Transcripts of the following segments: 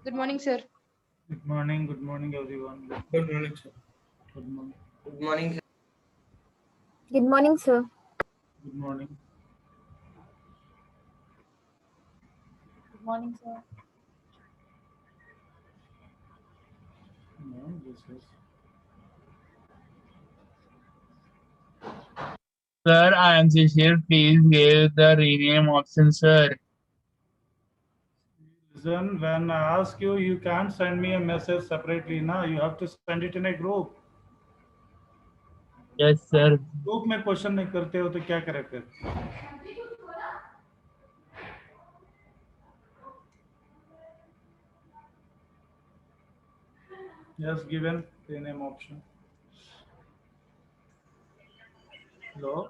Good morning, sir. Good morning everyone. Good morning, sir. Good morning. Good morning, sir. Good morning, sir. Good morning. Good morning, sir. No, this is Sir, I am Shishir. Please give the rename option, sir. listen. When I ask you, you can't send me a message separately. Now you have to send it in a group. Yes, sir. Group में question नहीं करते हो तो क्या करें फिर? Yes, given rename option. Hello.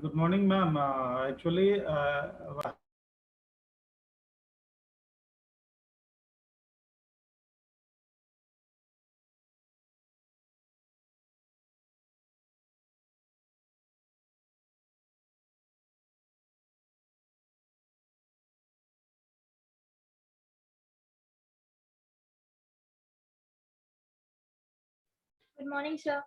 Good morning, ma'am. Actually, Good morning, sir.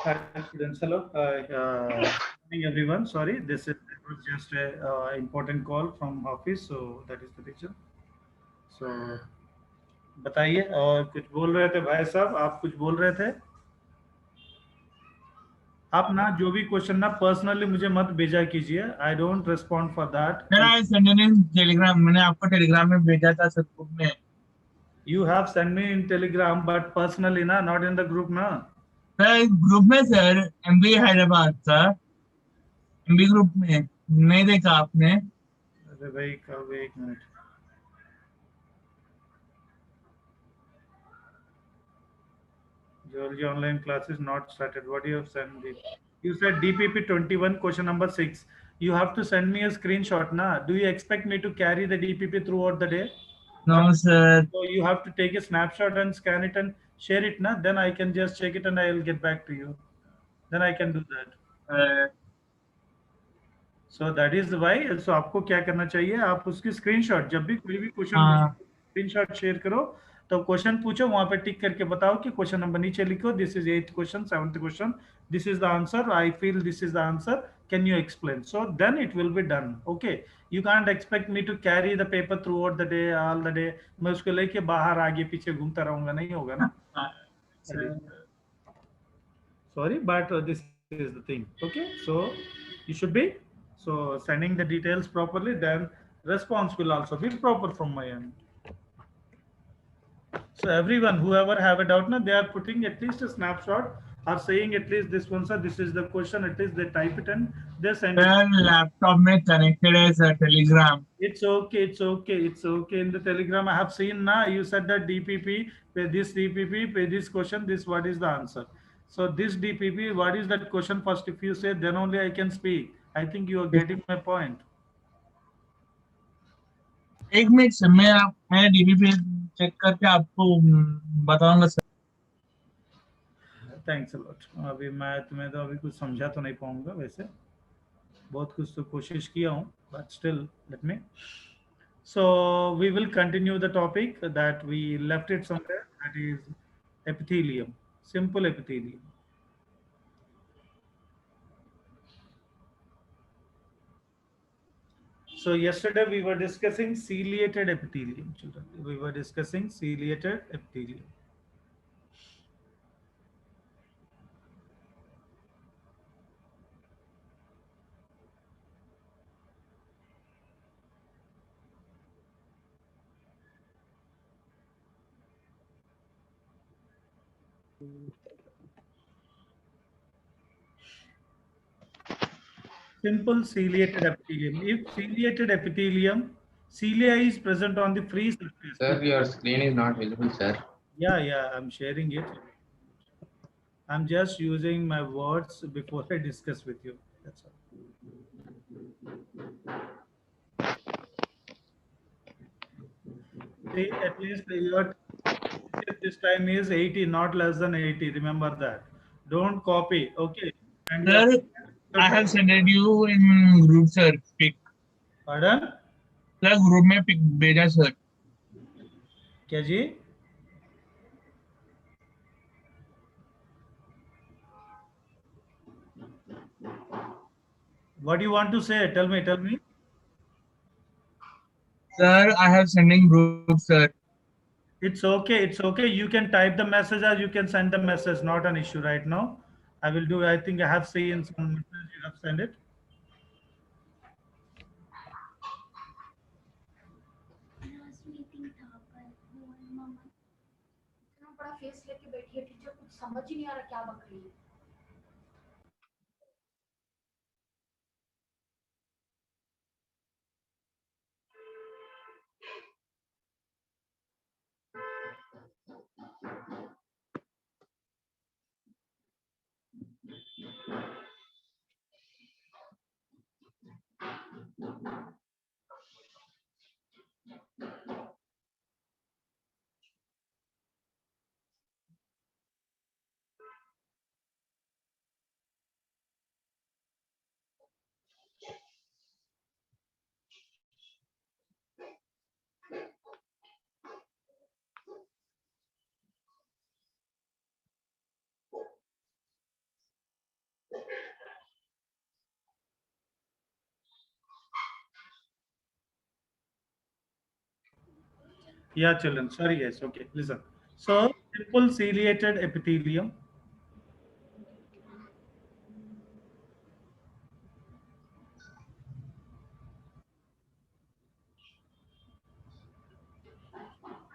hi students. Hello. Good morning everyone. Sorry, this is it was just a important call from office, so that is the reason. So बताइए और कुछ बोल रहे थे भाई साहब, आप कुछ बोल रहे थे? आप ना जो भी क्वेश्चन ना पर्सनली मुझे मत भेजा कीजिए. I don't respond for that. Sir, I sent in Telegram. मैंने आपको टेलीग्राम में भेजा था सर ग्रुप में. You have sent me in telegram but personally na, not in the group na. Sir group में sir MB Hyderabad sir MB group में नहीं देखा आपने. अरे भाई कब, एक minute. Geology online classes not started. What you have sent me? You said DPP 21 question number 6. You have to send me a screenshot na. Do you expect me to carry the DPP throughout the day? No sir. So you have to take a snapshot and scan it and share it na, then I can just check it and I will get back to you. Then I can do that. So that is why. So आपको क्या करना चाहिए, आप उसकी screenshot, जब भी कोई भी क्वेश्चन हाँ स्क्रीनशॉट शेयर करो, तो क्वेश्चन पूछो, वहां पे टिक करके बताओ कि क्वेश्चन नंबर नीचे लिखो, this is 8th question, 7th question, this is the answer, I feel this is the answer, can you explain, so then it will be done. Okay, you can't expect me to carry the paper throughout the day, all the day. मैं उसको लेके बाहर आगे पीछे घूमता रहूंगा, नहीं होगा ना. Sorry, but this is the thing. Okay, so you should be so sending the details properly, then response will also be proper from my end. So everyone, whoever have a doubt now, they are putting at least a snapshot or saying at least this one, sir, this is the question, at least they type it and they send it. Sir laptop में connected है sir Telegram. It's okay, it's okay, it's okay. In the telegram I have seen now, you said that DPP, pay this DPP, pay this question, this what is the answer. So this DPP, what is that question first? If you say, then only I can speak. I think you are getting my point. एक minute से मैं DBP check करके आपको बताऊंगा sir. Thanks a lot. अभी मैं तुम्हें तो अभी कुछ समझा तो नहीं पाऊंगा, वैसे बहुत कुछ तो कोशिश किया हूँ, but still let me. So we will continue the topic that we left it somewhere, that is epithelium, simple epithelium. So yesterday we were discussing ciliated epithelium, children. We were discussing ciliated epithelium. Simple ciliated epithelium. If ciliated epithelium, cilia is present on the free surface. Sir, your screen is not visible, sir. Yeah, I'm sharing it. I'm just using my words before I discuss with you. That's all. See, at least your this time is 80, not less than 80. Remember that. Don't copy. Okay. And sir I have sended you in group sir pic. pardon? Sir group में pic भेजा sir. क्या जी? What do you want to say? Tell me, tell me. Sir I have sending group sir. It's okay, it's okay. You can type the message or you can send the message. Not an issue right now. I will do. I think I have seen some message you have sent it. Meeting था पर मम्मा इतना बड़ा face लेके बैठी है teacher, कुछ समझ ही नहीं आ रहा क्या बक रही है. Yeah, children. Sorry, guys. Okay, listen. So, simple ciliated epithelium.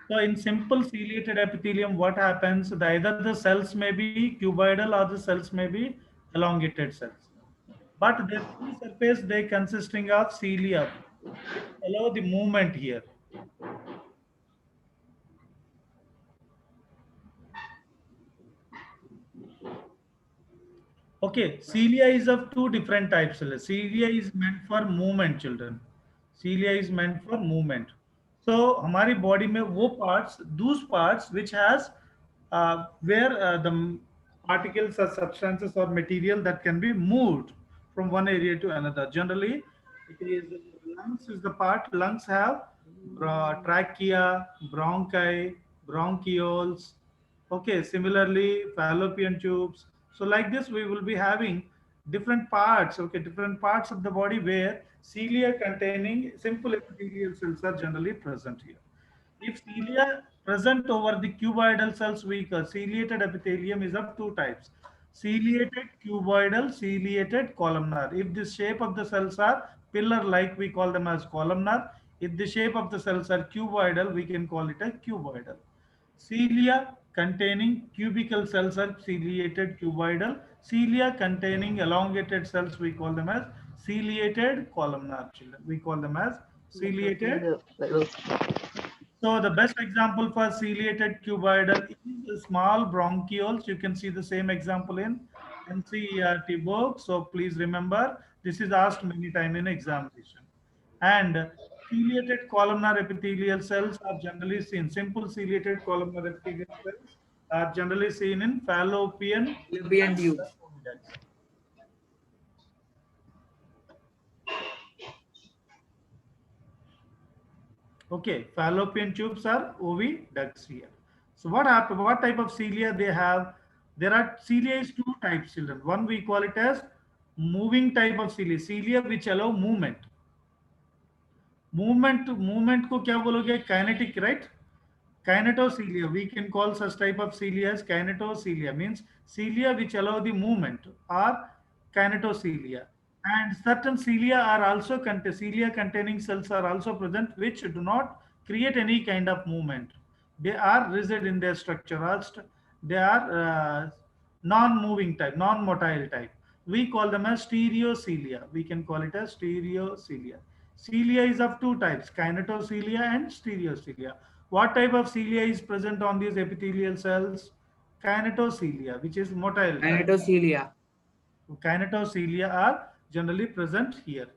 So, in simple ciliated epithelium, what happens? Either the cells may be cuboidal or the cells may be elongated cells. But the free surface, they consisting of cilia, which allow the movement here. Okay, cilia is of two different types. Cilia is meant for movement, children. Cilia is meant for movement. So हमारी body में वो parts, those parts which has where the particles or substances or material that can be moved from one area to another. Generally, it is lungs is the part. Lungs have trachea, bronchi, bronchioles. Okay, similarly, fallopian tubes. So like this, we will be having different parts. Okay, different parts of the body where cilia containing simple epithelial cells are generally present here. If cilia present over the cuboidal cells, we call ciliated epithelium is of two types: ciliated cuboidal, ciliated columnar. If the shape of the cells are pillar-like, we call them as columnar. If the shape of the cells are cuboidal, we can call it a cuboidal. Cilia containing cubical cells are ciliated cuboidal. Cilia containing elongated cells, we call them as ciliated columnar children. We call them as ciliated. So the best example for ciliated cuboidal is the small bronchioles. You can see the same example in NCERT book. So please remember, this is asked many times in examination. And ciliated columnar epithelial cells are generally seen. Simple ciliated columnar epithelial cells are generally seen in fallopian Fallopian tube. oviducts. Okay, fallopian tubes are oviducts here. So what happened? What type of cilia they have? There are cilia is two types, children. One we call it as moving type of cilia, cilia which allow movement. Movement को क्या बोलोगे? Kinetic, right? Kinetocilia. We can call such type of cilia as kinetocilia. Means cilia which allow the movement are kinetocilia. And certain cilia are also cilia containing cells are also present which do not create any kind of movement. They are rigid in their structure. They are non-moving type, non-motile type. We call them as stereocilia. We can call it as stereocilia. Cilia is of two types, kinetocilia and stereocilia. What type of cilia is present on these epithelial cells? Kinetocilia, which is motile type. Kinetocilia. Kinetocilia are generally present here.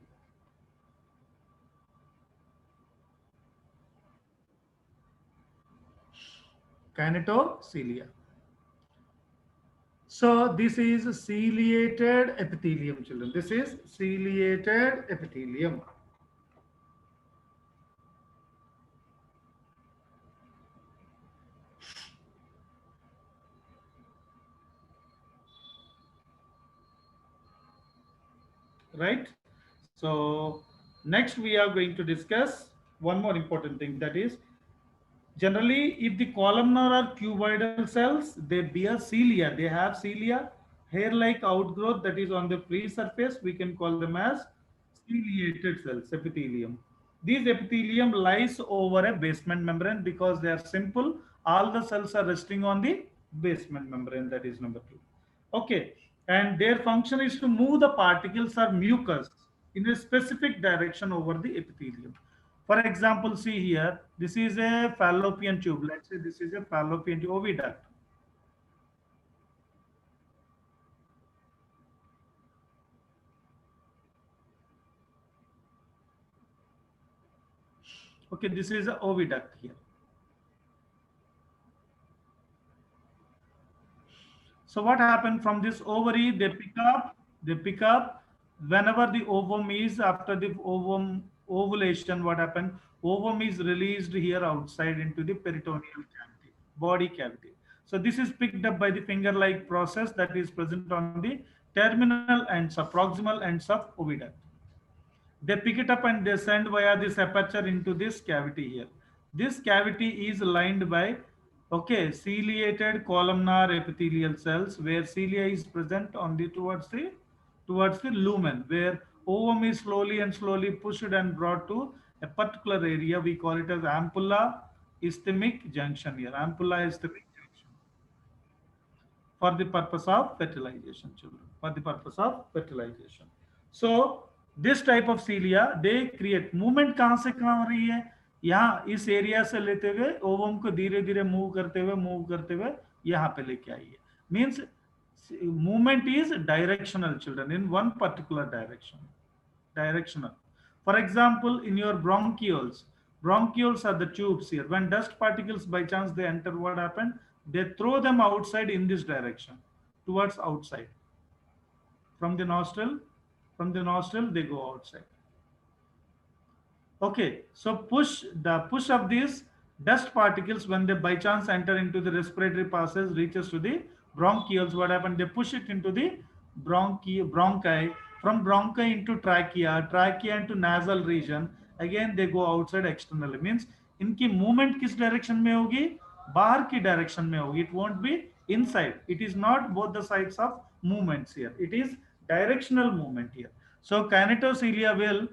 Kinetocilia. So this is ciliated epithelium, children. This is ciliated epithelium. Right? So next we are going to discuss one more important thing, that is generally if the columnar or cuboidal cells, they bear cilia, they have cilia, hair-like outgrowth that is on the free surface, we can call them as ciliated cells, epithelium. These epithelium lies over a basement membrane because they are simple. All the cells are resting on the basement membrane, that is number two. Okay, and their function is to move the particles or mucus in a specific direction over the epithelium. For example, see here, this is a fallopian tube. Let's say this is a fallopian tube, oviduct. Okay, this is a oviduct here. So what happened from this ovary? They pick up whenever the ovum is after the ovulation. What happened? Ovum is released here outside into the peritoneal cavity, body cavity. So this is picked up by the finger-like process that is present on the terminal ends, proximal ends of oviduct. They pick it up and they send via this aperture into this cavity here. This cavity is lined by ciliated columnar epithelial cells where cilia is present on the towards the lumen, where ovum is slowly and slowly pushed and brought to a particular area. We call it as ampulla isthmic junction here. Ampulla isthmic junction for the purpose of fertilization, children. For the purpose of fertilization. So this type of cilia, they create movement. कहाँ से कहाँ हो रही है? यहाँ इस area से लेते हुए ओवम को धीरे धीरे मूव करते हुए यहाँ पे लेके आइए. Means movement is directional, children, in one particular direction. Directional. For example, in your bronchioles are the tubes here. When dust particles by chance they enter, what happened? they throw them outside in this direction, towards outside. From the nostril, they go outside. Okay, so push of these dust particles when they by chance enter into the respiratory passage reaches to the bronchioles. What happened? They push it into the bronchi, from bronchi into trachea into nasal region. Again, they go outside externally. Means इनकी movement किस direction में होगी? बाहर की direction में होगी. It won't be inside. It is not both the sides of movements here. It is directional movement here. So kinetocilia will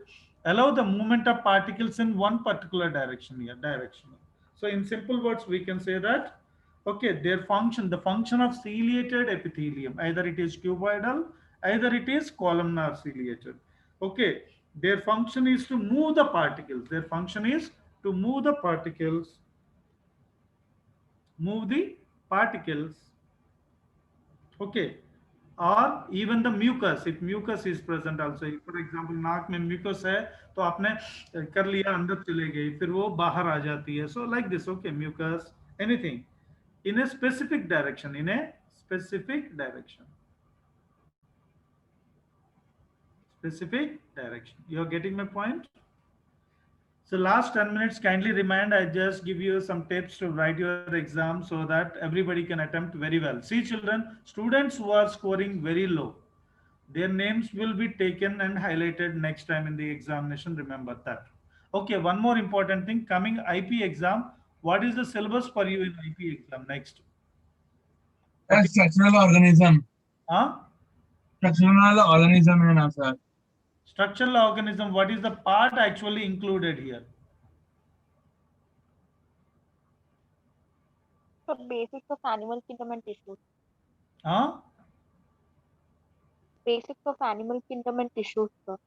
allow the movement of particles in one particular direction here, directional. So in simple words, we can say that, okay, their function, the function of ciliated epithelium, either it is cuboidal, either it is columnar ciliated. Okay, their function is to move the particles. Their function is to move the particles, okay, or even the mucus, if mucus is present also. For example, नाक में mucus है तो आपने कर लिया, अंदर चले गई, फिर वो बाहर आ जाती है. So like this, okay, mucus, anything in a specific direction, you are getting my point? So last 10 minutes, kindly remind, I just give you some tips to write your exam so that everybody can attempt very well. See children, students who are scoring very low, their names will be taken and highlighted next time in the examination. Remember that. Okay, one more important thing, coming IP exam, what is the syllabus for you in IP exam next? Sir, structural organism. Huh? Structural organism है ना sir. Structural organism, what is the part actually included here? So basics of animal kingdom and tissues. Huh? Basics of animal kingdom and tissues, sir.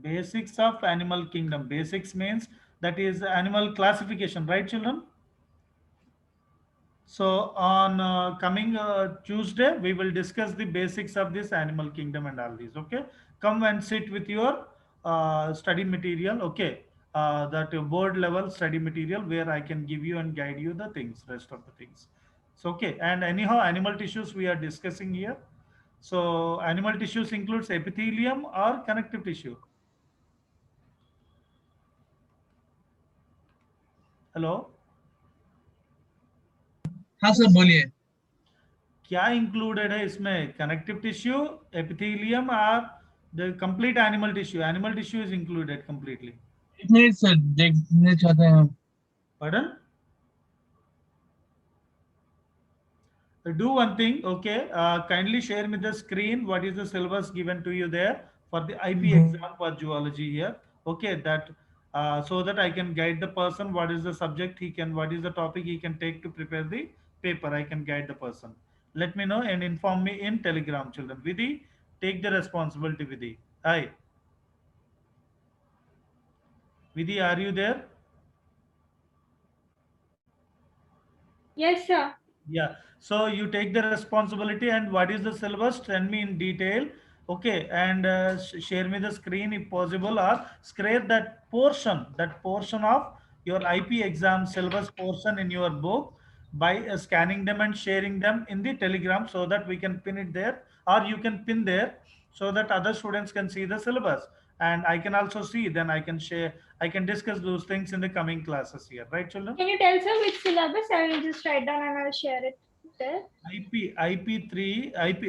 Basics of animal kingdom. Basics means that is animal classification, right children? So on coming Tuesday, we will discuss the basics of this animal kingdom and all these. Okay, come and sit with your study material. Okay, that board level study material where I can give you and guide you the things, rest of the things. So okay, and anyhow, animal tissues we are discussing here. So animal tissues includes epithelium or connective tissue. Hello. हाँ sir बोलिए. क्या included है इसमें? Connective tissue, epithelium और the complete animal tissue. Animal tissue is included completely. एक minute sir देखने चाहते हैं. Pardon? Do one thing, okay, kindly share me the screen what is the syllabus given to you there for the IP exam for zoology here. Okay, that so that I can guide the person what is the subject he can, what is the topic he can take to prepare the paper. I can guide the person. Let me know and inform me in Telegram, children. Vidhi, take the responsibility, Vidhi. Hi. Vidhi, are you there? Yes, sir. Yeah, so you take the responsibility and what is the syllabus, send me in detail. Okay, and share me the screen if possible, or scrape that portion of your IP exam syllabus portion in your book by scanning them and sharing them in the Telegram so that we can pin it there, or you can pin there so that other students can see the syllabus and I can also see, then I can share, I can discuss those things in the coming classes here, right children? Can you tell, sir, which syllabus? I will just write down and I'll share it there. IP,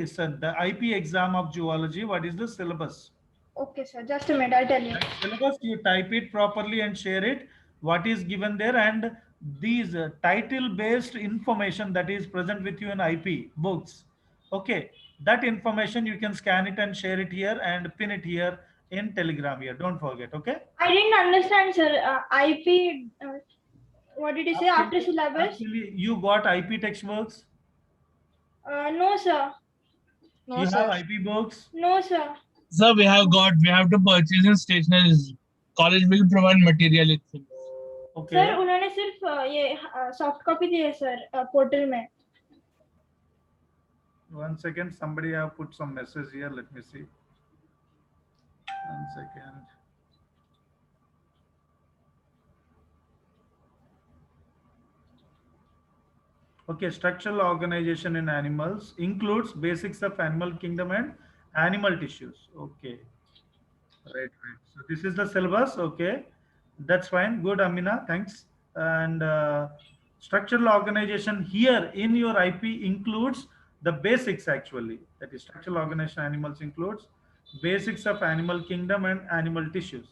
sir, the IP exam of zoology, what is the syllabus? Okay, sir. Just a minute. I'll tell you. That syllabus, you type it properly and share it, what is given there, and these title-based information that is present with you in IP books. Okay, that information you can scan it and share it here and pin it here in Telegram here. Don't forget, okay? I didn't understand, sir. IP. What did you say after syllabus? Actually, you got IP textbooks? No, sir. No, You sir. have IP books? No, sir. Sir, we have to purchase in stationeries. College will provide material itself. Okay. Sir उन्होंने सिर्फ ये soft copy दी है sir portal में. One second, somebody have put some message here. Let me see. One second. Okay, structural organization in animals includes basics of animal kingdom and animal tissues. Okay, right. So this is the syllabus. Okay, that's fine. Good, Amina. Thanks. And structural organization here in your IP includes the basics actually. That is structural organization animals includes basics of animal kingdom and animal tissues.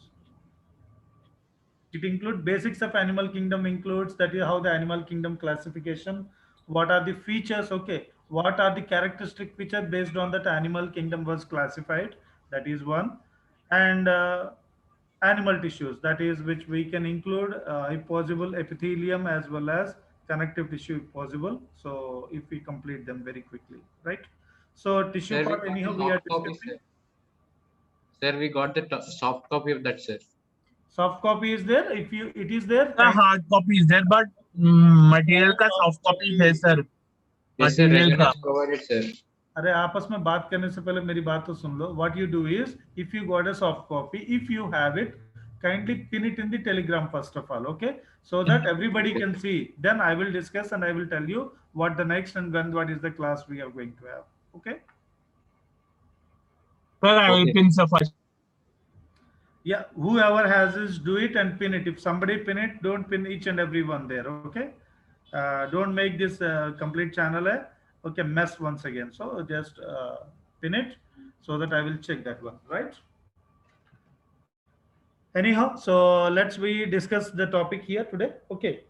It includes basics of animal kingdom includes that is how the animal kingdom classification, what are the features, okay, what are the characteristic features based on that animal kingdom was classified, that is one. And animal tissues, that is which we can include if possible epithelium as well as connective tissue if possible. So if we complete them very quickly, right? So tissue Sir, we part got anyhow the we are soft copy, discussing. sir. Sir, we got the soft copy of that, sir. Soft copy is there, if you it is there The kind. hard copy is there, but material का soft copy है sir. Yes, sir. Material Regen का. has provided, sir. अरे आपस में बात करने से पहले मेरी बात तो सुन लो. What you do is, if you got a soft copy, if you have it, kindly pin it in the Telegram first of all, okay? So that everybody Okay, can sir. see. Then I will discuss and I will tell you what the next and when what is the class we are going to have, okay? Sir, I will Okay. pin the first. Yeah, whoever has this, do it and pin it. If somebody pin it, don't pin each and every one there, okay? Don't make this complete channel a okay mess once again. So just pin it so that I will check that one, right? Anyhow, so let's we discuss the topic here today, okay?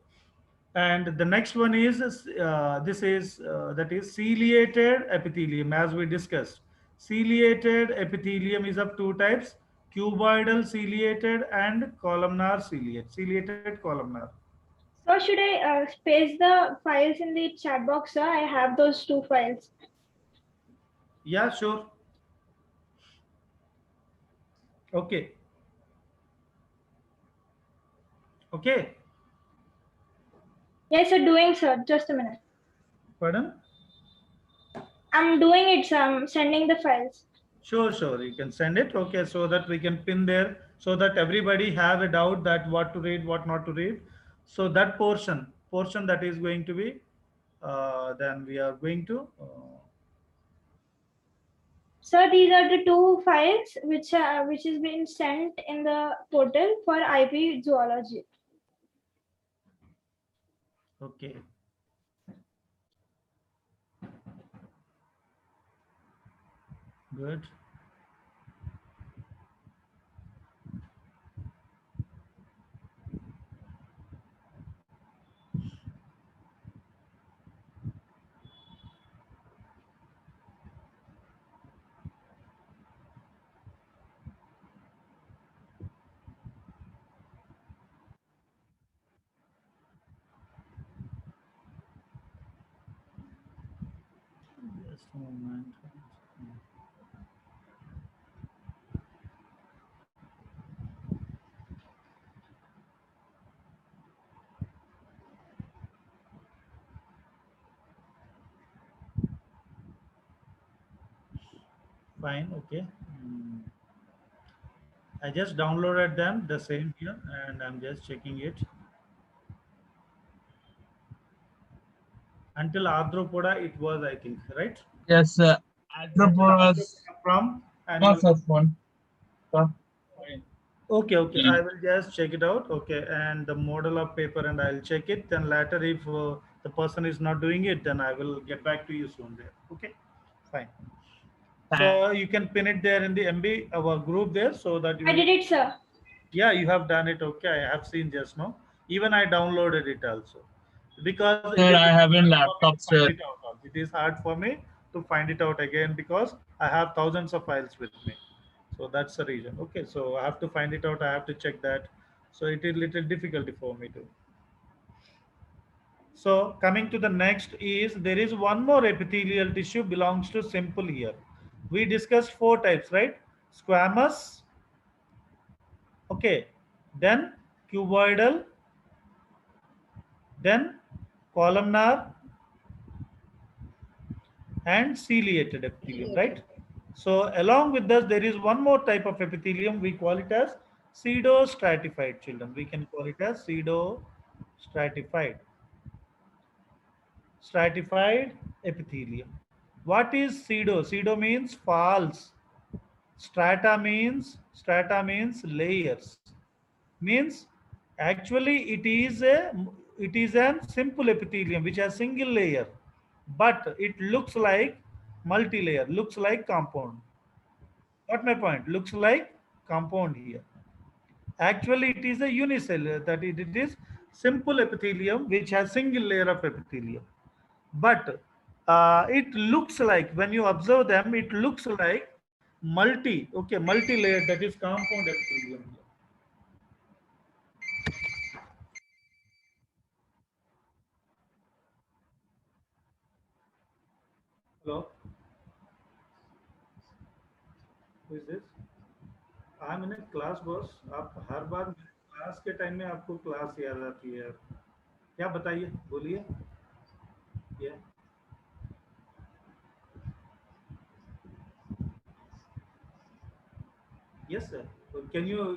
And the next one is this is that is ciliated epithelium, as we discussed. Ciliated epithelium is of two types: cuboidal ciliated and columnar ciliated columnar. So should I paste the files in the chat box, sir? I have those two files. Yeah, sure. Okay. Okay. Yes, sir, doing, sir. Just a minute. Pardon? I'm doing it, sir. I'm sending the files. Sure. You can send it. Okay, so that we can pin there, so that everybody have a doubt that what to read, what not to read. So that portion that is going to be, then we are going to. Sir, these are the two files which is being sent in the portal for IP zoology. Okay. Good. Just a moment. Fine. Okay. I just downloaded them, the same here, and I'm just checking it. Until arthropoda, it was, I think, right? Yes, Arthropods. From My animal. first one. Sir. Okay. I will just check it out. Okay, and the model of paper, and I'll check it. Then later, if the person is not doing it, then I will get back to you soon there. Okay, fine. So you can pin it there in the MB our group there, so that you. I did it, sir. Yeah, you have done it. Okay, I have seen just now. Even I downloaded it also, because it Sir, is I have a hard for me laptop, to find sir. it out. It is hard for me to find it out again because I have thousands of files with me. So that's the reason. Okay, so I have to find it out. I have to check that. So it is little difficulty for me to. So coming to the next is there is one more epithelial tissue belongs to simple here. We discussed four types, right? Squamous. Okay, then cuboidal, then columnar and ciliated epithelium, right? So along with this, there is one more type of epithelium. We call it as pseudostratified, children. We can call it as pseudostratified. stratified epithelium. What is pseudo? Pseudo means false. Strata means layers. Means actually it is a simple epithelium which has single layer, but it looks like multi-layer, looks like compound. Got my point? Looks like compound here. Actually, it is a unicellular, that it is simple epithelium which has single layer of epithelium. But it looks like, when you observe them, it looks like multi-layer, that is compound epithelium here. Hello, who is this? I am in class boss, आप हर बार class के time में आपको class याद आती है। क्या बताइए, बोलिए। ये yes sir, can you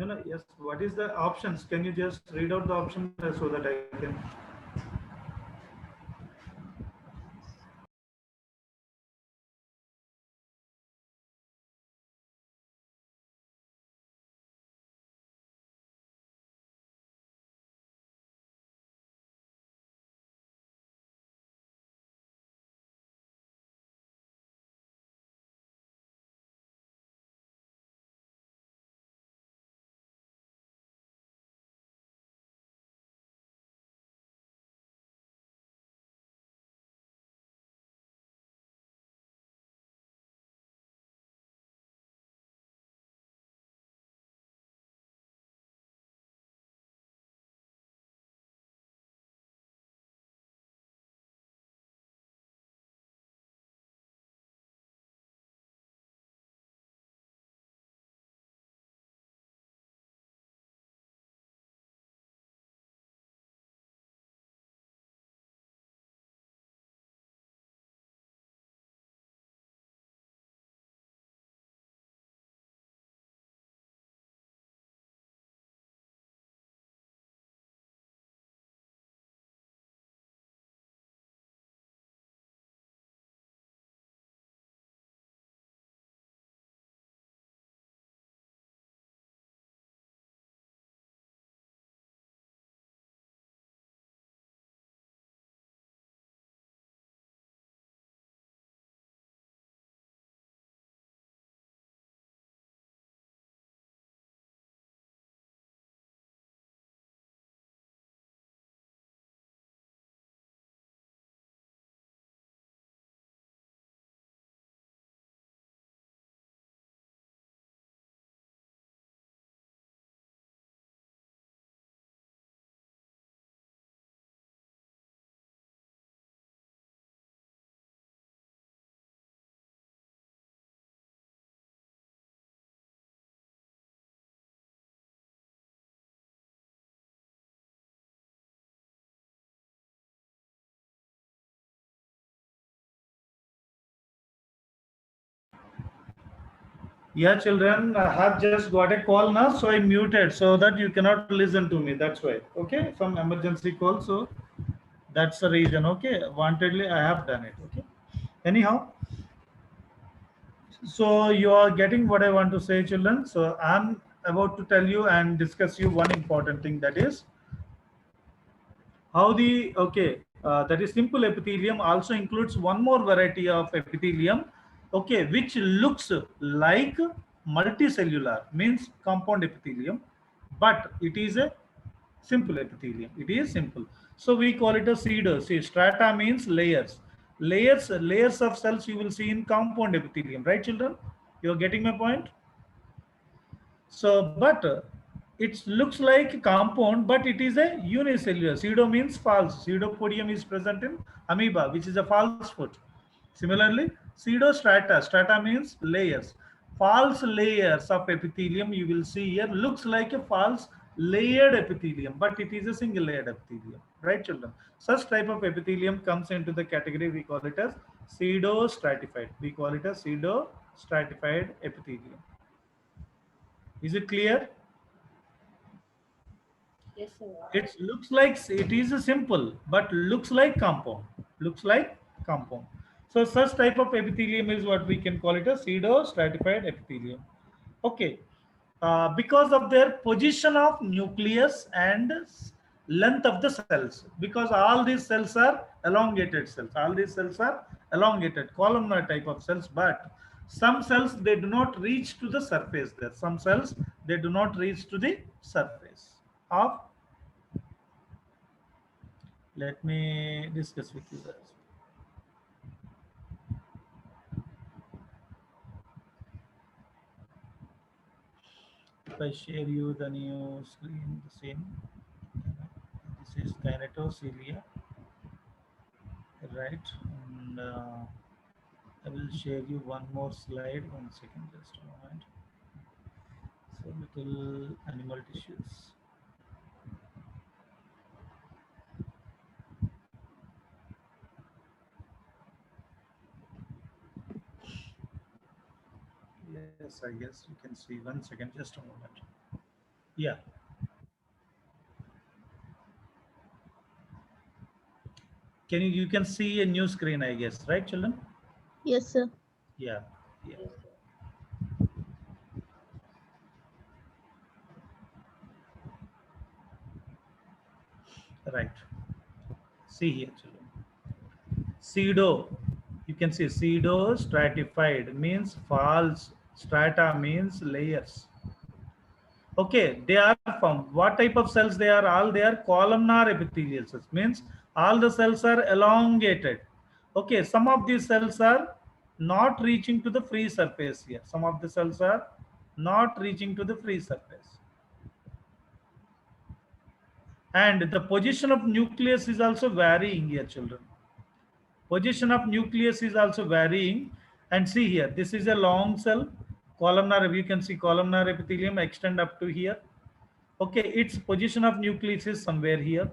no, yes, what is the options? Can you just read out the option so that I can? Yeah, children, I have just got a call now, so I muted so that you cannot listen to me. That's why. Okay, some emergency call, so that's the reason. Okay, wantedly I have done it. Okay. Anyhow, so you are getting what I want to say, children. So I'm about to tell you and discuss you one important thing, that is how the that is simple epithelium also includes one more variety of epithelium, okay, which looks like multicellular, means compound epithelium, but it is a simple epithelium. It is simple, so we call it a pseudo. See, strata means layers. Layers of cells you will see in compound epithelium, right, children? You're getting my point? So, but it looks like compound, but it is a unicellular. Pseudo means false. Pseudopodium is present in amoeba, which is a false foot. Similarly, pseudostrata. Strata means layers. False layers of epithelium you will see here looks like a false layered epithelium, but it is a single layered epithelium. Right, children? Such type of epithelium comes into the category, we call it as pseudostratified. We call it as pseudostratified epithelium. Is it clear? Yes, sir. It looks like it is a simple, but looks like compound. Looks like compound. So such type of epithelium is what we can call it a pseudo-stratified epithelium. Okay. Because of their position of nucleus and length of the cells, because all these cells are elongated cells. All these cells are elongated, columnar type of cells, but some cells they do not reach to the surface there. Some cells they do not reach to the surface of. Let me discuss with you guys. If I share you the new screen, the same. This is kinetocilia, right? And I will share you one more slide. 1 second, just a moment. So little animal tissues. Yes, I guess you can see. 1 second, just a moment. Yeah. You can see a new screen, I guess, right, children? Yes, sir. Yeah. Yeah. Right. See here, children. Pseudo, you can see pseudo stratified means false, strata means layers. Okay, they are from what type of cells they are? All they are columnar epithelial cells, means all the cells are elongated. Okay, some of these cells are not reaching to the free surface here. Some of the cells are not reaching to the free surface. And the position of nucleus is also varying here, children. Position of nucleus is also varying. And see here, this is a long cell, columnar. You can see columnar epithelium extend up to here. Okay, its position of nucleus is somewhere here.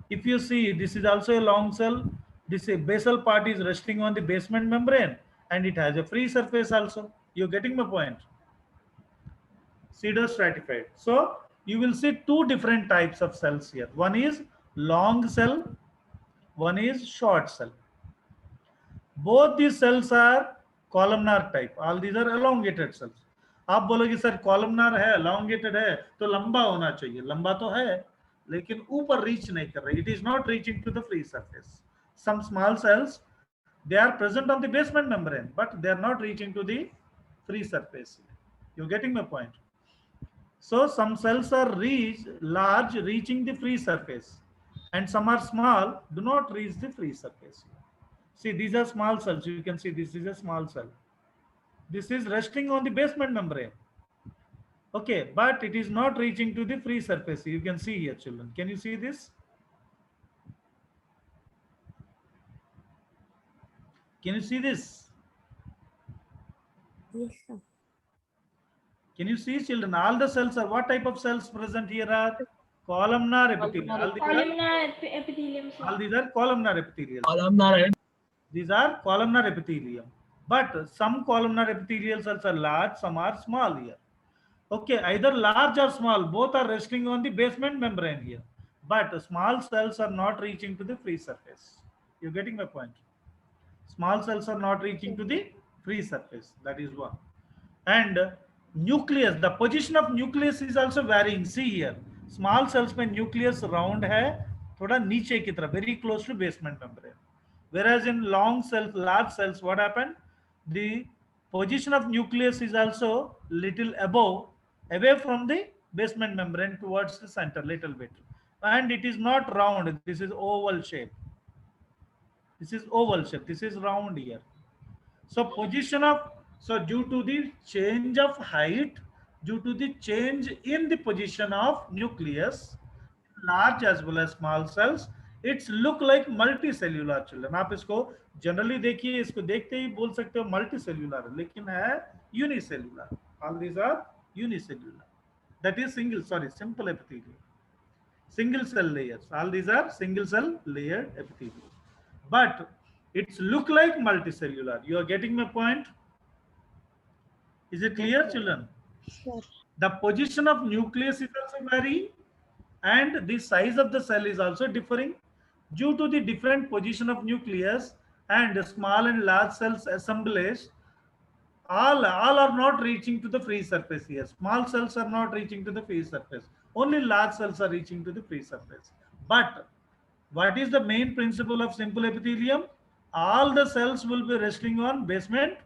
If you see, this is also a long cell. This basal part is resting on the basement membrane, and it has a free surface also. You're getting my point? Pseudostratified. So you will see two different types of cells here. One is long cell, one is short cell. Both these cells are columnar type. All these are elongated cells. आप बोलोगे sir columnar है, elongated है, तो लंबा होना चाहिए. लंबा तो है, लेकिन ऊपर reach नहीं कर रहा. It is not reaching to the free surface. Some small cells, they are present on the basement membrane, but they are not reaching to the free surface. You're getting my point? So some cells are large, reaching the free surface, and some are small, do not reach the free surface. See, these are small cells. You can see this is a small cell. This is resting on the basement membrane. Okay, but it is not reaching to the free surface. You can see here, children. Can you see this? Can you see this? Yes, sir. Can you see, children? All the cells are, what type of cells present here are? Columnar epithelium. Columnar epithelium. Sir. All these are columnar epithelial. Columnar. These are columnar epithelium. But some columnar epithelial cells are large, some are small here. Okay, either large or small, both are resting on the basement membrane here. But small cells are not reaching to the free surface. You're getting my point? Small cells are not reaching to the free surface. That is one. And nucleus, the position of nucleus is also varying. See here, small cells में nucleus round है, थोड़ा नीचे की तरफ, very close to basement membrane. Whereas in long cells, large cells, what happened? The position of nucleus is also little above, away from the basement membrane towards the center, little bit. And it is not round. This is oval shape. This is oval shape. This is round here. So position of, so due to the change of height, due to the change in the position of nucleus, large as well as small cells, it's look like multicellular, children. आप इसको generally देखिए, इसको देखते ही बोल सकते हो multicellular, लेकिन है unicellular. All these are unicellular. That is simple epithelium. Single cell layers. All these are single cell layered epithelium. But it's look like multicellular. You are getting my point? Is it clear, children? Sure. The position of nucleus is also varying, and the size of the cell is also differing due to the different position of nucleus and small and large cells assemblage. All are not reaching to the free surface here. Small cells are not reaching to the free surface. Only large cells are reaching to the free surface. But what is the main principle of simple epithelium? All the cells will be resting on basement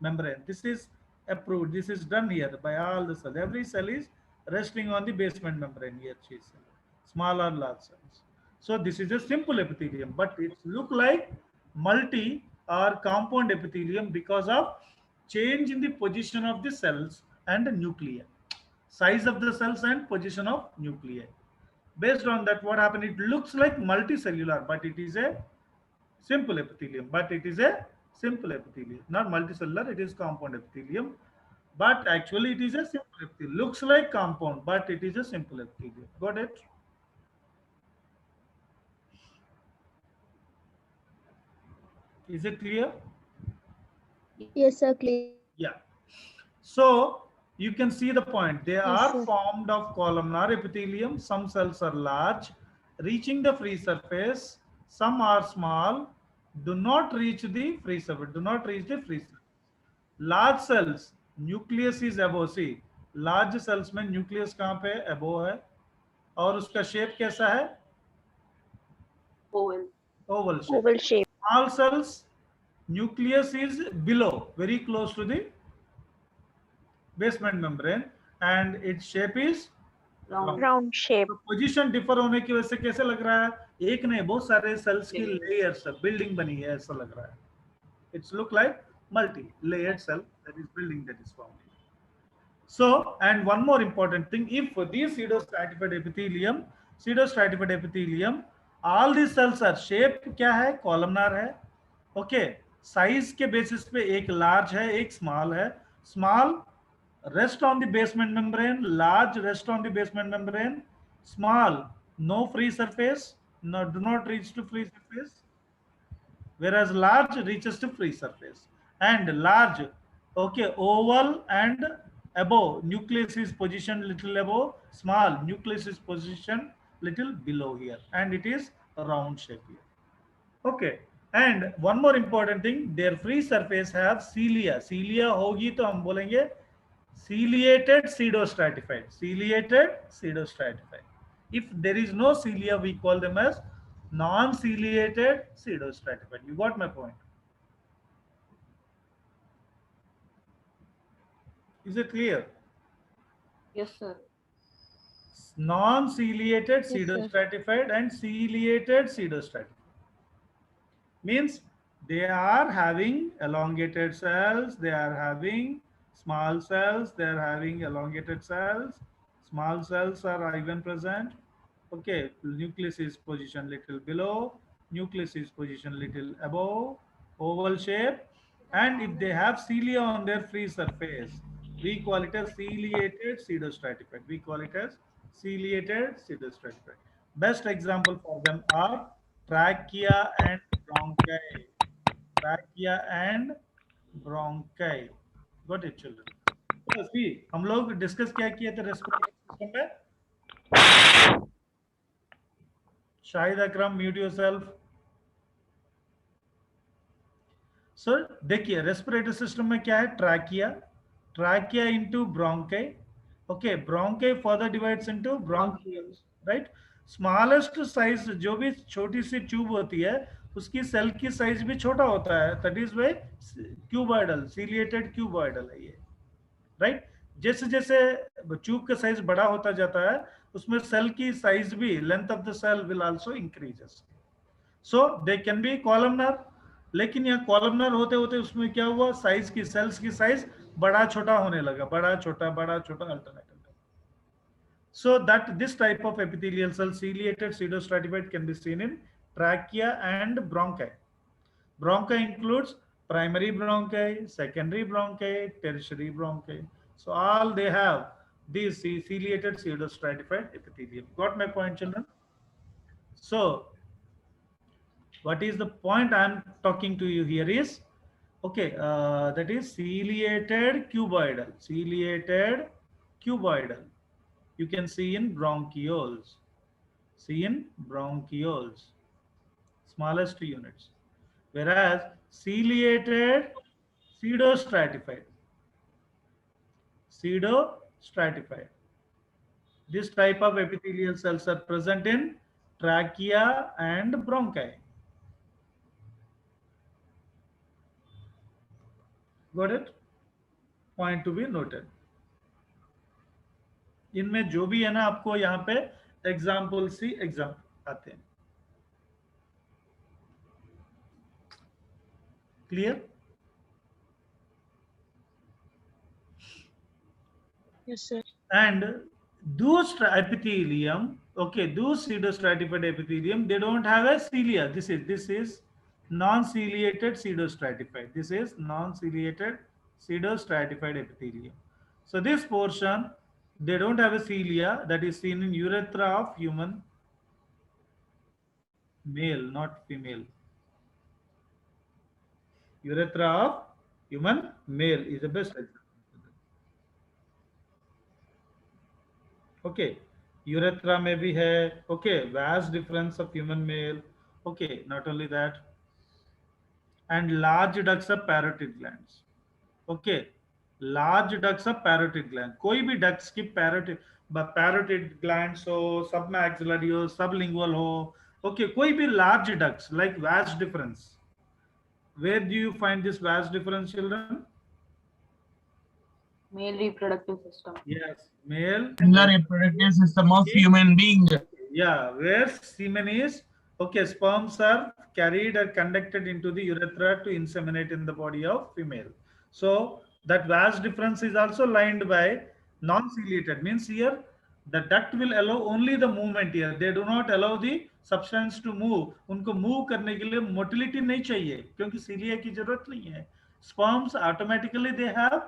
membrane. This is approved. This is done here by all the cells. Every cell is resting on the basement membrane here. Small or large cells. So this is a simple epithelium, but it look like multi or compound epithelium because of change in the position of the cells and the nuclei, size of the cells and position of nuclei. Based on that, what happened? It looks like multicellular, but it is a simple epithelium. But it is a simple epithelium, not multicellular. It is compound epithelium, but actually it is a simple epithelium. Looks like compound, but it is a simple epithelium. Got it? Is it clear? Yes, sir. Clear. Yeah. So you can see the point. They are sir. formed of columnar epithelium. Some cells are large, reaching the free surface. Some are small, do not reach the free surface. Do not reach the free surface. Large cells, nucleus is above. See, large cells में nucleus कहाँ पे above है और उसका shape कैसा है? Oval. Oval shape. Oval shape. Small cells, nucleus is below, very close to the basement membrane, and its shape is Round. Round shape. तो position differ होने की वजह से कैसे लग रहा है? एक नहीं, बहुत सारे सेल्स की लेयर्स बिल्डिंग बनी है, ऐसा लग रहा है. It's look like multi-layered cell that is building that is formed. So, and one more important thing, if these pseudostratified epithelium, all these cells are shape क्या है? Columnar है. Okay, size के basis पे एक large है, एक small है. Small rest on the basement membrane, large rest on the basement membrane. Small, no free surface, no, do not reach to free surface, whereas large reaches to free surface. And large, okay, oval and above, nucleus is positioned little above, small nucleus is positioned little below here, and it is a round shape here. Okay, and one more important thing, their free surface have cilia. Cilia होगी तो हम बोलेंगे ciliated pseudostratified. Ciliated pseudostratified. If there is no cilia, we call them as non-ciliated pseudostratified. You got my point? Is it clear? Yes, sir. Non-ciliated Yes, sir. pseudostratified and ciliated pseudostratified means they are having elongated cells, they are having small cells, they are having elongated cells, small cells are even present. Okay, nucleus is positioned little below, nucleus is positioned little above, oval shape, and if they have cilia on their free surface, we call it as ciliated pseudostratified. We call it as ciliated pseudostratified. Best example for them are trachea and bronchi. Trachea and bronchi. Got it, children? So, see, हम लोग discuss क्या किए थे respiratory system में? शाहिद अकरम, mute yourself. सो देखिए respiratory system में क्या है? Trachea into bronchi. Okay, bronchi further divides into bronchioles, right? Smallest size, जो भी छोटी सी ट्यूब होती है उसकी सेल की साइज भी छोटा होता है, that is way cuboidal, ciliated cuboidal है ये, राइट? जैसे जैसे ट्यूब का साइज बड़ा होता जाता है उसमें सेल की साइज भी, length of the cell will also increases. So they can be columnar, लेकिन यहाँ कॉलमनर होते होते उसमें क्या हुआ? साइज की, सेल्स की साइज बड़ा छोटा होने लगा, बड़ा छोटा alternate. So that this type of epithelial cell, ciliated pseudostratified, can be seen in trachea and bronchi. Bronchi includes primary bronchi, secondary bronchi, tertiary bronchi. So all they have these ciliated pseudostratified epithelium. Got my point, children? So what is the point I am talking to you here is, okay, that is ciliated cuboidal. Ciliated cuboidal. You can see in bronchioles. C in bronchioles, smallest units. Whereas ciliated, pseudostratified. Pseudostratified. This type of epithelial cells are present in trachea and bronchi. Got it? Point to be noted. इनमें जो भी है ना आपको यहाँ पे example सी example आते हैं. Clear? Yes, sir. And those epithelium, okay, those pseudostratified epithelium, they don't have a cilia. This is non-ciliated pseudostratified. This is non-ciliated pseudostratified epithelium. So this portion, they don't have a cilia, that is seen in urethra of human male, not female. Urethra of human male is the best example. Okay, urethra में भी है. Okay, vast difference of human male. Okay, not only that, and large ducts of parotid glands. Okay, large ducts of parotid gland. कोई भी ducts की parotid glands हो, submaxillary हो, sublingual हो. Okay, कोई भी large ducts, like vast difference. Where do you find this vast difference, children? Male reproductive system. Yes, male. In the reproductive system of human being. Yeah, where semen is, okay, sperms are carried or conducted into the urethra to inseminate in the body of female. So that vast difference is also lined by non-ciliated, means here the duct will allow only the movement here. They do not allow the substance to move. उनको move करने के लिए motility नहीं चाहिए क्योंकि cilia की जरूरत नहीं है. Sperms automatically they have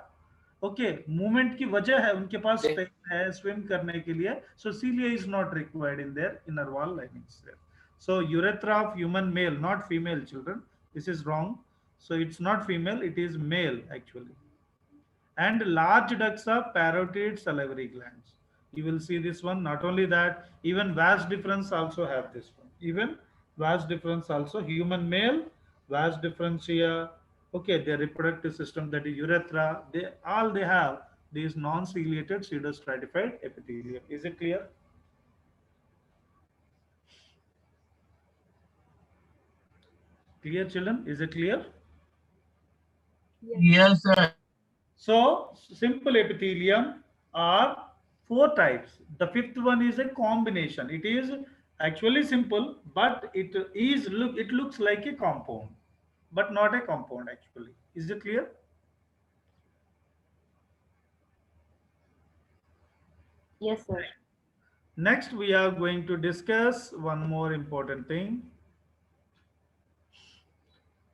okay movement की वजह है उनके पास है स्विम करने के लिए. सो cilia is not required in their inner wall linings there. So urethra of human male, not female, children. This is wrong. So it's not female, it is male actually. And large ducts of parotid salivary glands. You will see this one. Not only that, even vas deferens also have this one. Even vas deferens also, human male, vas deferens here. Okay, their reproductive system, that is urethra, they have these non-ciliated pseudostratified epithelium. Is it clear? Clear, children? Is it clear? Yes, sir. So simple epithelium are 4 types. The 5th one is a combination. It is actually simple, but it looks like a compound, but not a compound actually. Is it clear? Yes, sir. Next, we are going to discuss one more important thing.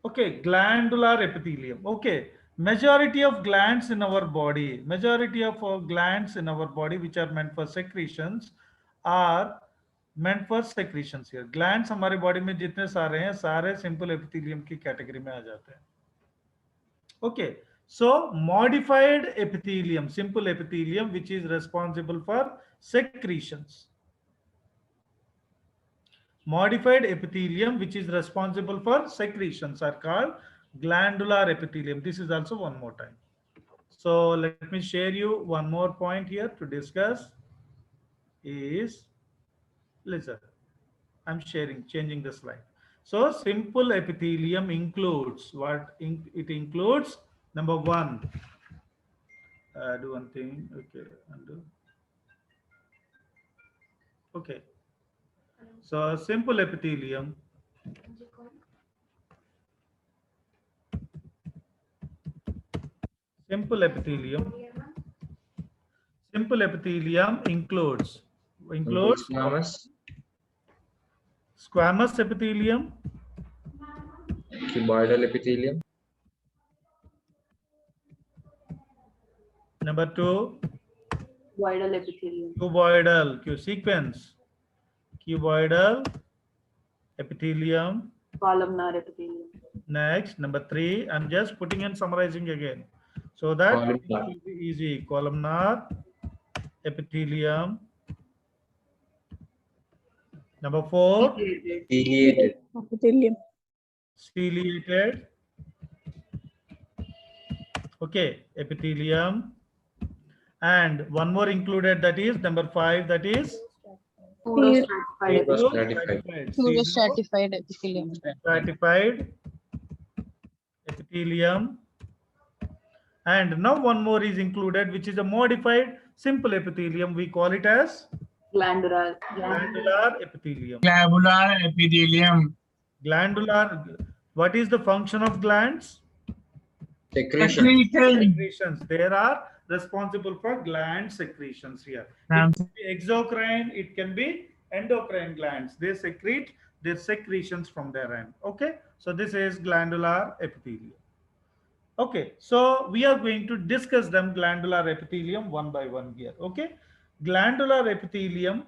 Okay, glandular epithelium. Okay, majority of glands in our body, which are meant for secretions, are meant for secretions here. Glands हमारे body में जितने सारे हैं, सारे simple epithelium की category में आ जाते हैं. Okay, so modified epithelium, simple epithelium, which is responsible for secretions. Modified epithelium, which is responsible for secretions, are called glandular epithelium. This is also one more time. So let me share you one more point here to discuss. Is listen, I'm changing the slide. So simple epithelium includes what? It includes number 1. Do one thing. Okay, undo. Okay. So simple epithelium. Simple epithelium includes squamous epithelium, cuboidal epithelium, number 2, Cuboidal epithelium. cuboidal, sequence, cuboidal epithelium. Columnar epithelium. Next, number 3, I'm just putting and summarizing again so that it columnar, will be easy. Columnar epithelium, Number 4, Ciliated. Epithelium. ciliated. Okay, epithelium. And one more included, that is number 5, that is Pseudostratified epithelium. Pseudostratified. Pseudostratified epithelium. Stratified epithelium. And now one more is included, which is a modified simple epithelium. We call it as Glandular. glandular epithelium. Glabular epithelium. Glandular. What is the function of glands? Secretion. Secretion. Secretions. There are responsible for gland secretions here. It Um, can be exocrine, it can be endocrine glands. They secrete their secretions from their end. Okay, so this is glandular epithelium. Okay, so we are going to discuss them glandular epithelium one by one here. Okay, glandular epithelium.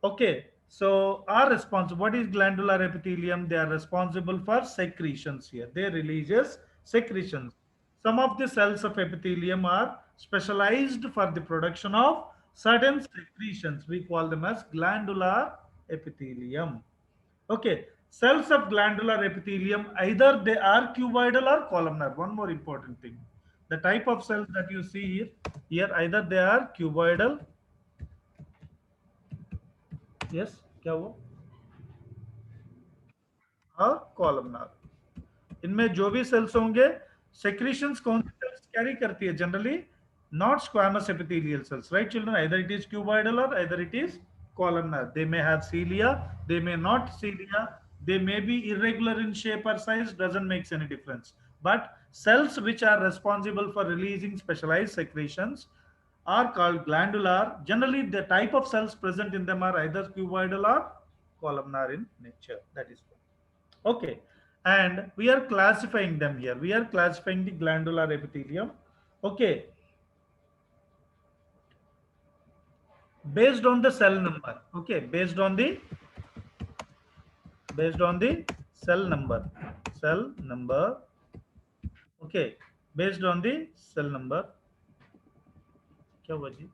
Okay, so are responsible. What is glandular epithelium? They are responsible for secretions here. They releases secretions. Some of the cells of epithelium are specialized for the production of certain secretions. We call them as glandular epithelium. Okay, cells of glandular epithelium, either they are cuboidal or columnar. One more important thing. The type of cells that you see here either they are cuboidal. Yes, क्या हुआ? और columnar. इनमें जो भी sales होंगे secretions कौन सी sales carry करती है generally? Not squamous epithelial cells, right children? Either it is cuboidal or either it is columnar. They may have cilia, they may not cilia, they may be irregular in shape or size, doesn't make any difference. But cells which are responsible for releasing specialized secretions are called glandular. Generally, the type of cells present in them are either cuboidal or columnar in nature. That is okay. And we are classifying them here. We are classifying the glandular epithelium. Okay. Based on the cell number. Okay. Based on the cell number. Cell number. Okay. Based on the cell number. क्या हुआ जी?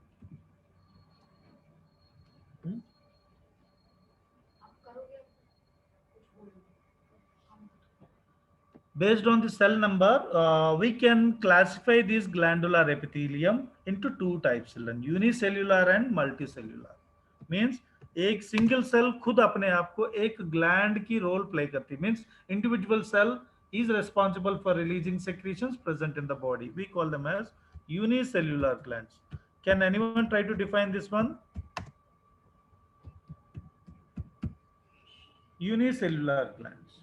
Based on the cell number, we can classify this glandular epithelium into two types, unicellular and multicellular. Means एक single cell खुद अपने आप को एक gland की role play करती है. Means individual cell is responsible for releasing secretions present in the body. We call them as unicellular glands. Can anyone try to define this one? Unicellular glands.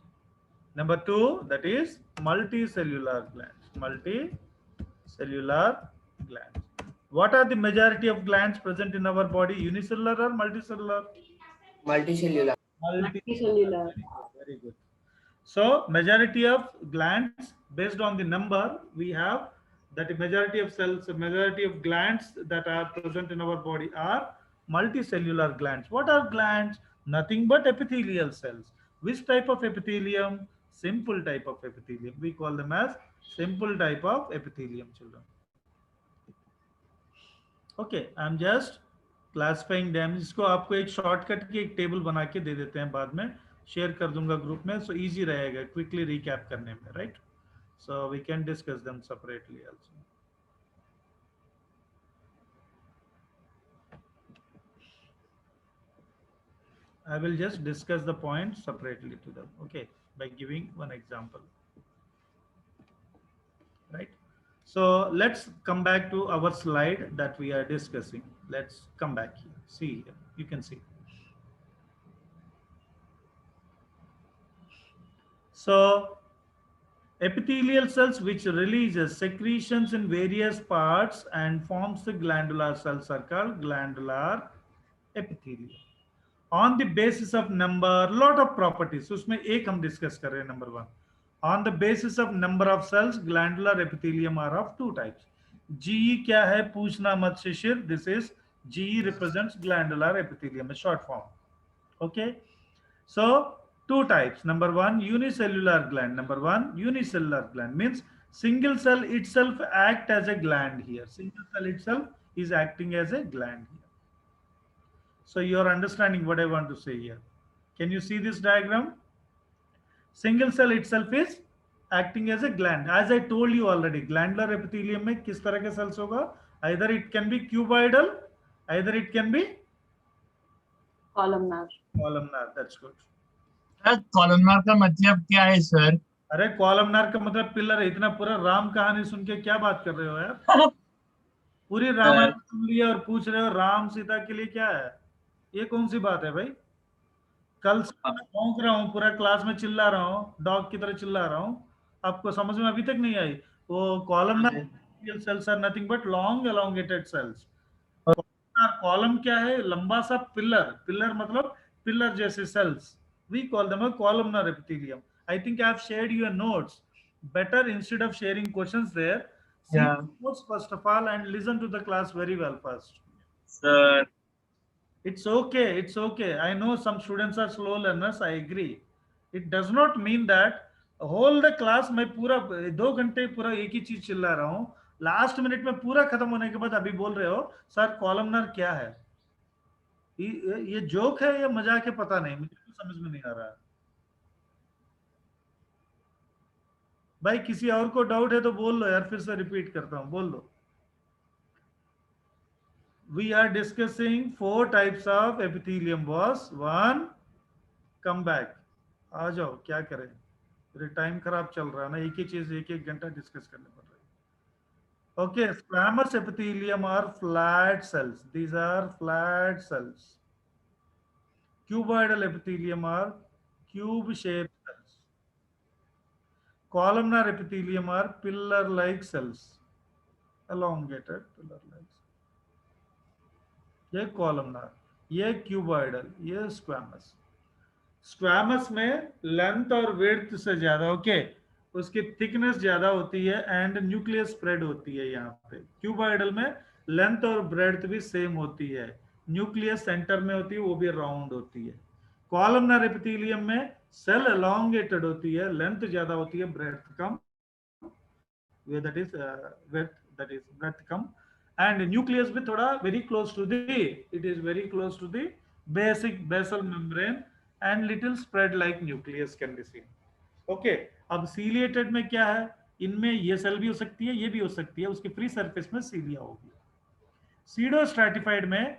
Number 2, that is multicellular glands. Multicellular glands. What are the majority of glands present in our body? Unicellular or multicellular? Multicellular. Multicellular. Very good. So majority of glands, based on the number, we have that majority of cells, majority of glands that are present in our body are multicellular glands. What are glands? Nothing but epithelial cells. Which type of epithelium? Simple type of epithelium. We call them as simple type of epithelium, children. Okay, I'm just classifying them. इसको आपको एक shortcut की एक table बना के दे देते हैं, बाद में शेयर कर दूंगा ग्रुप में, so easy रहेगा क्विकली रिकैप करने में, right? So we can discuss them separately also. I will just discuss the points separately to them, okay, by giving one example, right? So let's come back to our slide that we are discussing. Let's come back here. See here, you can see. So epithelial cells which releases secretions in various parts and forms the glandular cells are called glandular epithelium. On the basis of number, lot of properties. उसमें एक हम discuss कर रहे हैं, number 1. On the basis of number of cells, glandular epithelium are of two types. GE क्या है पूछना मत शिशिर. This is GE represents glandular epithelium, a short form. Okay. So two types. Number 1, unicellular gland. Number 1, unicellular gland means single cell itself act as a gland here. Single cell itself is acting as a gland here. So you are understanding what I want to say here. Can you see this diagram? Single cell itself is acting as a gland. As I told you already, glandular epithelium में किस तरह के cells होगा? Either it can be cuboidal, either it can be columnar. columnar. That's good. Columnar का मतलब क्या है sir? अरे कॉलमनार का मतलब पिलर है। इतना पूरा राम कहानी सुन के क्या बात कर रहे हो यार? पूरी रामायण सुन लिया और पूछ रहे हो राम सीता के लिए क्या है? ये कौन सी बात है भाई? कल से मैं भौंक रहा हूँ, पूरा क्लास में चिल्ला रहा हूँ, डॉग की तरह चिल्ला रहा हूँ, आपको समझ में अभी तक नहीं आई? वो columnar cells are nothing but long elongated cells. Column क्या है? लंबा सा पिलर। पिलर मतलब पिलर जैसे cells. We call them a columnar epithelium. I think I have shared your notes. Better instead of sharing questions there, see Yeah. the notes first of all and listen to the class very well first. Sir It's okay. It's okay. I know some students are slow learners. I agree. It does not mean that whole the class मैं पूरा 2 घंटे पूरा एक ही चीज चिल्ला रहा हूँ, last minute में पूरा खत्म होने के बाद अभी बोल रहे हो सर कॉलमनर क्या है? ये जोक है या मजाक है पता नहीं, मुझे तो समझ में नहीं आ रहा। भाई किसी और को डाउट है तो बोल लो यार, फिर से रिपीट करता हूं, बोल लो। We are discussing 4 types of epithelium boss. 1, come back. आ जाओ, क्या करें, मेरे टाइम खराब चल रहा है ना, एक ही चीज एक घंटा डिस्कस करने पड़ रहा है। Okay, squamous epithelium are flat cells. These are flat cells. Cuboidal epithelium are cube-shaped cells. Columnar epithelium are pillar-like cells. Elongated pillar-like. ये columnar, ये cuboidal, ये squamous. Squamous में लेंथ और विड्थ से ज्यादा, ओके, उसकी थिकनेस ज्यादा होती है एंड न्यूक्लियस स्प्रेड होती है। यहाँ पे क्यूबॉइडल में लेंथ और ब्रेड्थ भी सेम होती है, न्यूक्लियस सेंटर में होती है, वो भी राउंड होती है। कॉलमनर एपिथेलियम में सेल एलोंगेटेड होती है, लेंथ ज्यादा होती है, breadth come, that is width, that is breadth come, and nucleus भी थोड़ा very close to the, it is very close to the basic basal membrane and little spread like nucleus can be seen. Okay, अब ciliated में क्या है? इनमें ये cell भी हो सकती है, ये भी हो सकती है, उसके फ्री सरफेस में सीलिया होगी। सीडो स्ट्रैटिफाइड में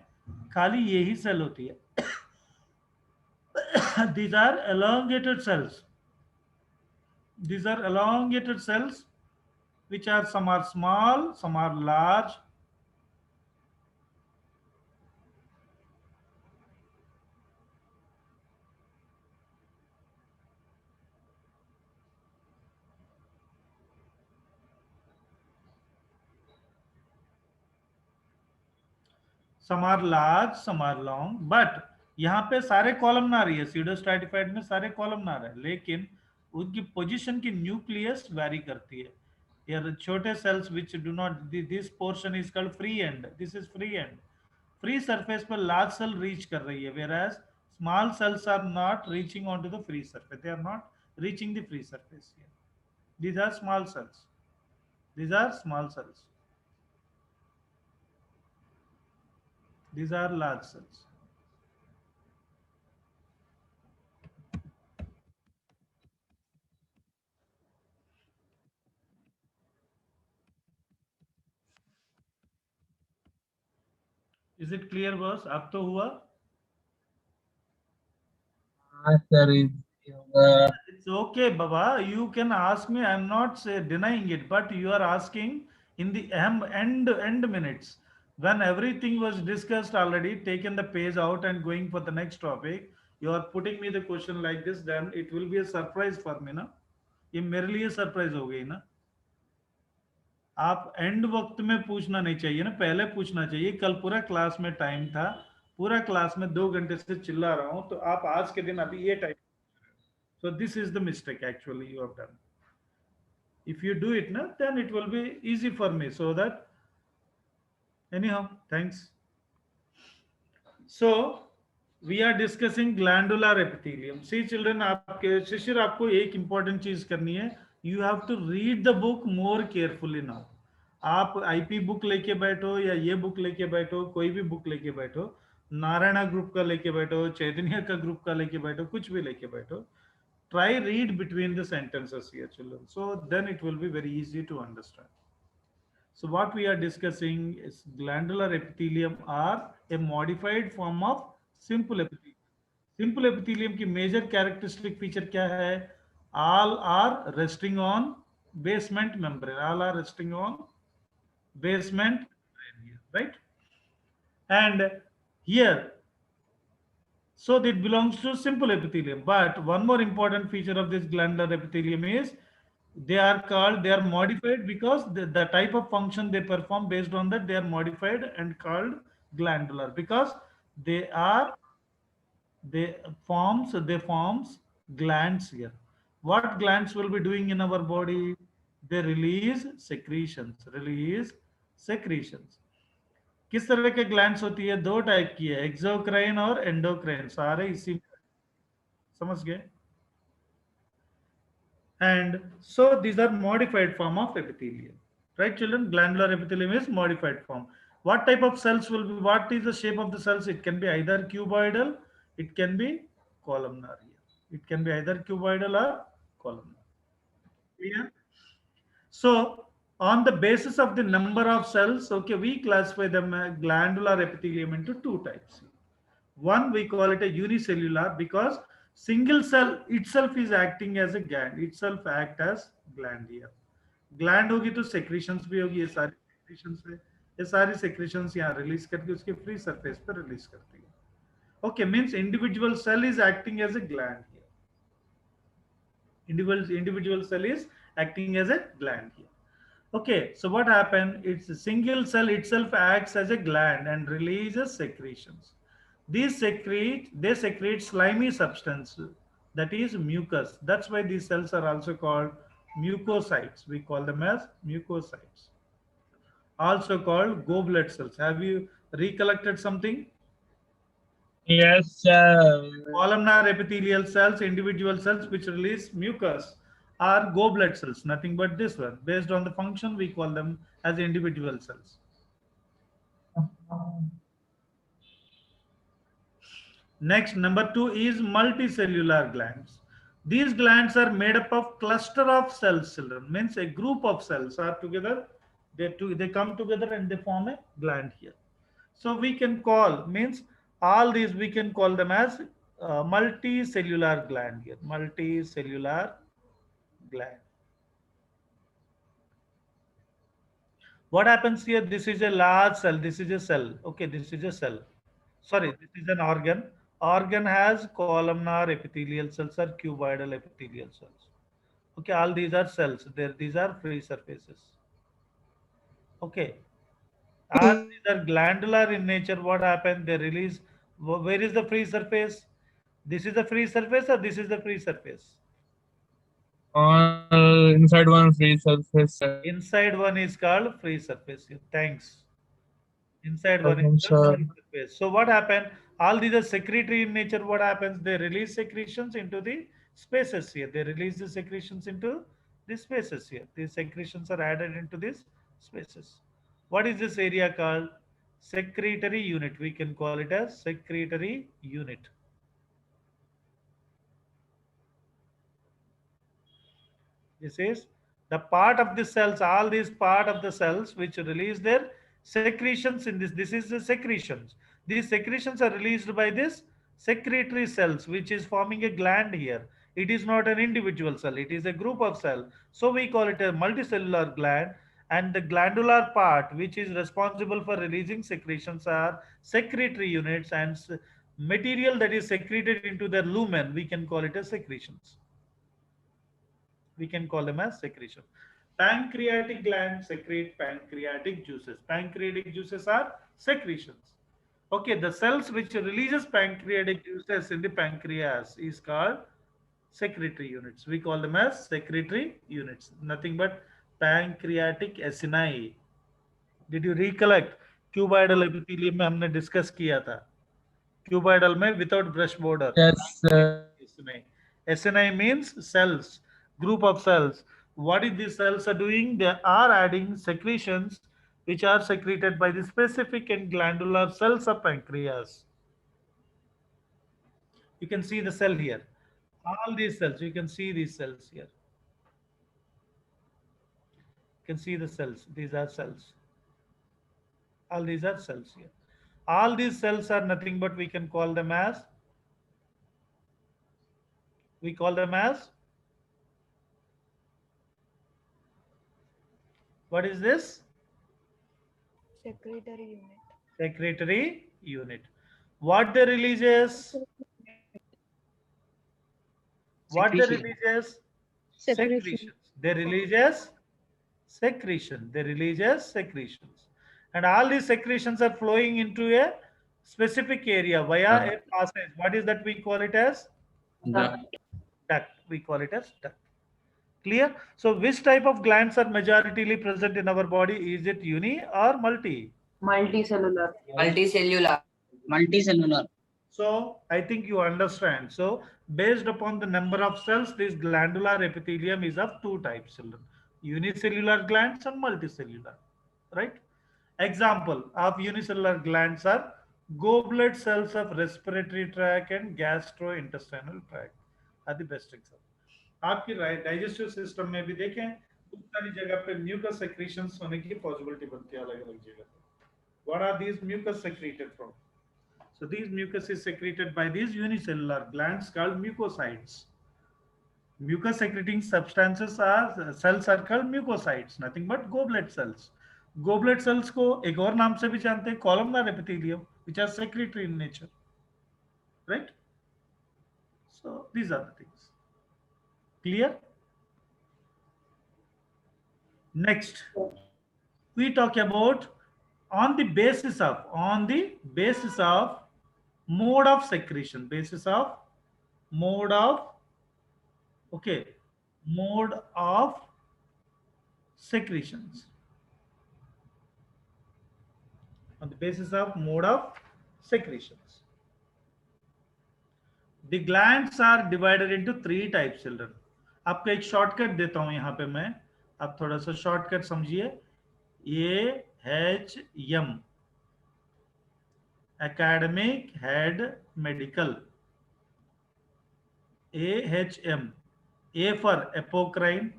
खाली यही सेल होती है। These are elongated cells. These are elongated cells which are, some are small, some are large. Some are large, some are long, but यहाँ पे सारे कॉलमनार है, सीडो स्ट्रैटिफाइड में सारे कॉलमनार है, लेकिन उनकी पोजीशन की न्यूक्लियस वेरी करती है। यार छोटे sales which do not, this portion is called free end, this is free end, free surface पर large cell reach कर रही है, whereas small cells are not reaching onto the free surface, they are not reaching the free surface here. These are small cells, these are small cells, these are large cells. Is it clear boss? अब तो हुआ? हाँ sir, It's okay Baba, you can ask me, I'm not denying it, but you are asking in the end minutes when everything was discussed already, taken the page out and going for the next topic, you are putting me the question like this, then it will be a surprise for me ना, ये मेरे लिए surprise हो गई ना। आप and वक्त में पूछना नहीं चाहिए ना, पहले पूछना चाहिए। कल पूरा क्लास में टाइम था, पूरा क्लास में 2 घंटे से चिल्ला रहा हूं, तो आप आज के दिन अभी ये type, so this is the mistake actually you have done. If you do it na, then it will be easy for me, so that anyhow, thanks. So we are discussing glandular epithelium. See children, आपके शिशिर आपको एक important चीज करनी है, you have to read the book more carefully now. आप IP book लेके बैठो या ये बुक लेके बैठो, कोई भी बुक लेके बैठो, नारायणा ग्रुप का लेके बैठो, चैतन्य का ग्रुप का लेके बैठो, कुछ भी लेके बैठो, try read between the sentences here, children, so then it will be very easy to understand. So what we are discussing is glandular epithelium are a modified form of simple epithelium. Simple epithelium की major characteristic feature क्या है? All are resting on basement membrane. All are resting on basement membrane here, right? And here, so it belongs to simple epithelium. But one more important feature of this glandular epithelium is they are modified because the type of function they perform based on that they are modified and called glandular because they are they forms glands here. What glands will be doing in our body? They release secretions. किस तरह के glands होती है? दो type की है, exocrine और endocrine, सारे इसी में समझ गए. And so these are modified form of epithelium, right children? Glandular epithelium is modified form. What type of cells will be, what is the shape of the cells? It can be either cuboidal, it can be columnar here. It can be either cuboidal or columnar. Clear? So on the basis of the number of cells, okay, we classify them glandular epithelium into two types. One, we call it a unicellular because single cell itself is acting as a gland, itself act as gland here. Gland होगी तो secretions भी होगी, ये सारी secretions है, ये सारी secretions यहाँ release करके उसके free surface पर release करती है. Okay, means individual cell is acting as a gland here. Individual cell is acting as a gland here. Okay, so what happened? It's a single cell itself acts as a gland and releases secretions. They secrete slimy substance, that is mucus. That's why these cells are also called mucocytes. We call them as mucocytes. Also called goblet cells. Have you recollected something? Yes, sir. Columnar epithelial cells, individual cells which release mucus are goblet cells, nothing but this one. Based on the function, we call them as individual cells. Next, number 2 is multicellular glands. These glands are made up of cluster of cells, children. Means a group of cells are together. They come together and they form a gland here. So we can call, means all these we can call them as multicellular gland here. Multicellular gland. What happens here? This is a large cell. This is a cell. Okay, this is a cell. Sorry, this is an organ. Organ has columnar epithelial cells or cuboidal epithelial cells. Okay, all these are cells. These are free surfaces. Okay. As these are glandular in nature, what happens? They release. Where is the free surface? This is the free surface or this is the free surface? Inside one free surface, sir. Inside one is called free surface. Thanks. Inside one Welcome, is the sir. free surface. So what happened? All these are secretory in nature. What happens? They release secretions into the spaces here. They release the secretions into the spaces here. These secretions are added into these spaces. What is this area called? Secretory unit. We can call it as secretory unit. This is the part of the cells, all these part of the cells which release their secretions in this. This is the secretions. These secretions are released by this secretory cells, which is forming a gland here. It is not an individual cell, it is a group of cells. So we call it a multicellular gland. And the glandular part, which is responsible for releasing secretions, are secretory units, and material that is secreted into the lumen, we can call it as secretions. We can call them as secretion. Pancreatic glands secrete pancreatic juices. Pancreatic juices are secretions. Okay, the cells which releases pancreatic juices in the pancreas is called secretory units. We call them as secretory units. Nothing but pancreatic acini. Did you recollect? Cuboidal epithelium में हमने discuss किया था. Cuboidal में without brush border. Yes, sir. Acini means cells, group of cells. What is these cells are doing? They are adding secretions which are secreted by the specific and glandular cells of pancreas. You can see the cell here. All these cells, you can see these cells here. You can see the cells. These are cells. All these are cells here. All these cells are nothing but we can call them as, what is this? Secretary unit. Secretory unit. What they releases? What they releases? Secretions. They releases secretion. They releases secretions. And all these secretions are flowing into a specific area via a passage. What is that? We call it as Duct. duct. We call it as duct. Clear? So which type of glands are majoritarily present in our body? Is it uni or multi? Multicellular. Multicellular. Multicellular. So I think you understand. So based upon the number of cells, this glandular epithelium is of two types, children. Unicellular glands and multicellular, right? Example of unicellular glands are goblet cells of respiratory tract and gastrointestinal tract are the best example. आपकी digestive system में भी देखें बहुत सारी जगह पे mucus secretions होने की पॉसिबिलिटी बनती है अलग अलग जगह पे. What are these mucus secreted from? So these mucus is secreted by these unicellular glands called mucocytes. Mucus secreting substances are cells are called mucocytes, nothing but goblet cells. Goblet cells को एक और नाम से भी जानते हैं columnar epithelium, which are secretory in nature, right? So these are the things. Clear? Next, we talk about on the basis of mode of secretion, mode of secretions. On the basis of mode of secretions, the glands are divided into three types, children. आपको एक shortcut देता हूं यहां पे मैं, आप थोड़ा सा शॉर्टकट समझिए. AHM academic head medical. AHM, A for apocrine,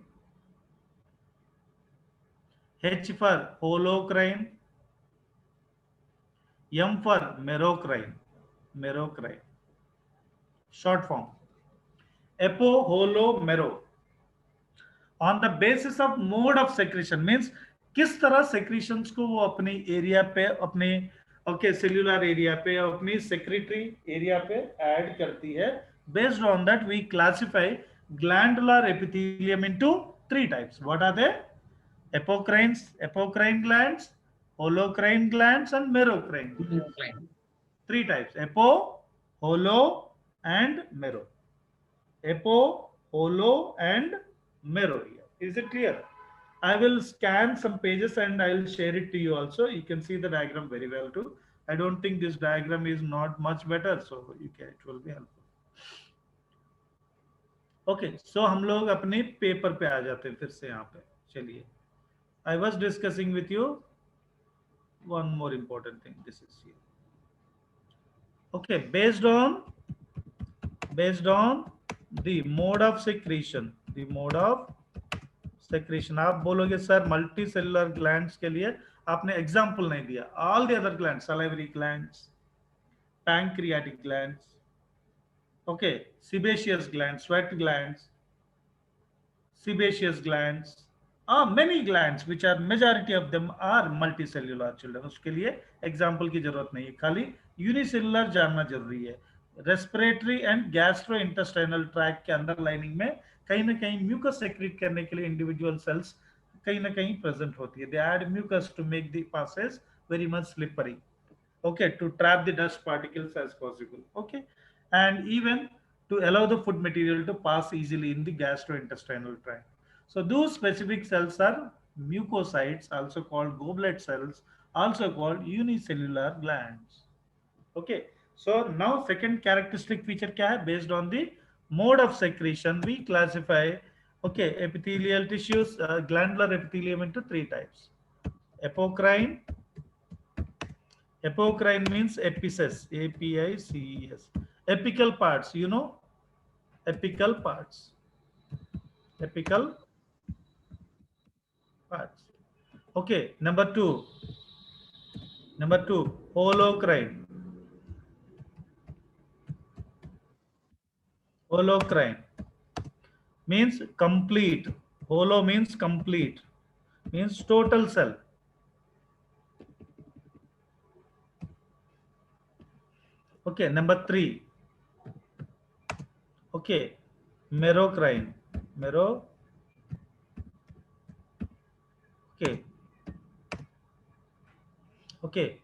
H for holocrine, M for merocrine. Short form. Apo, holo, mero. On the basis of mode of secretion means किस तरह secretions को वो अपनी एरिया पे अपने सेल्यूलर एरिया पे अपनी secretary area पे ऐड करती है. Based on that we classify glandular epithelium into three types. What are they? Apocrine glands, holocrine glands and merocrine glands. Three types: apo, holo and mero. Apo, holo and mero. Is it clear? I will scan some pages and I will share it to you also. You can see the diagram very well too. I don't think this diagram is not much better, so it will be helpful. Okay, so हम लोग अपने paper पे आ जाते हैं फिर से यहाँ पे. चलिए. I was discussing with you one more important thing. This is here. Okay, based on the mode of secretion, आप बोलोगे सर मल्टी सेलुलर ग्लैंड्स के लिए आपने एग्जाम्पल नहीं दिया. All the other glands, salivary glands, pancreatic glands, okay, sebaceous glands, sweat glands, sebaceous glands, many glands which are majority of them are multicellular, children. उसके लिए example की जरूरत नहीं है, खाली यूनिसेलुलर जानना जरूरी है. रेस्पिरेटरी एंड गैस्ट्रोइंटेस्टाइनल ट्रैक्ट के अंदर लाइनिंग में कहीं ना कहीं म्यूकस सेक्रेट करने के लिए इंडिविजुअल सेल्स कहीं ना कहीं प्रेजेंट होती है. They add mucus to make the passes very much slippery, okay, to trap the dust particles as possible, okay, and even to allow the food material to pass easily in the gastrointestinal tract. So those specific cells are mucocytes, also called goblet cells, also called unicellular glands. Okay, so now second characteristic feature kya hai? Based on the mode of secretion, we classify, okay, epithelial tissues, glandular epithelium into three types. Apocrine means epices, APICES. Apical parts, you know, apical parts, apical parts. Okay, number two, holocrine. Holocrine means complete. Holo means complete, means total cell. Okay, number three. Okay, merocrine. Okay. Okay.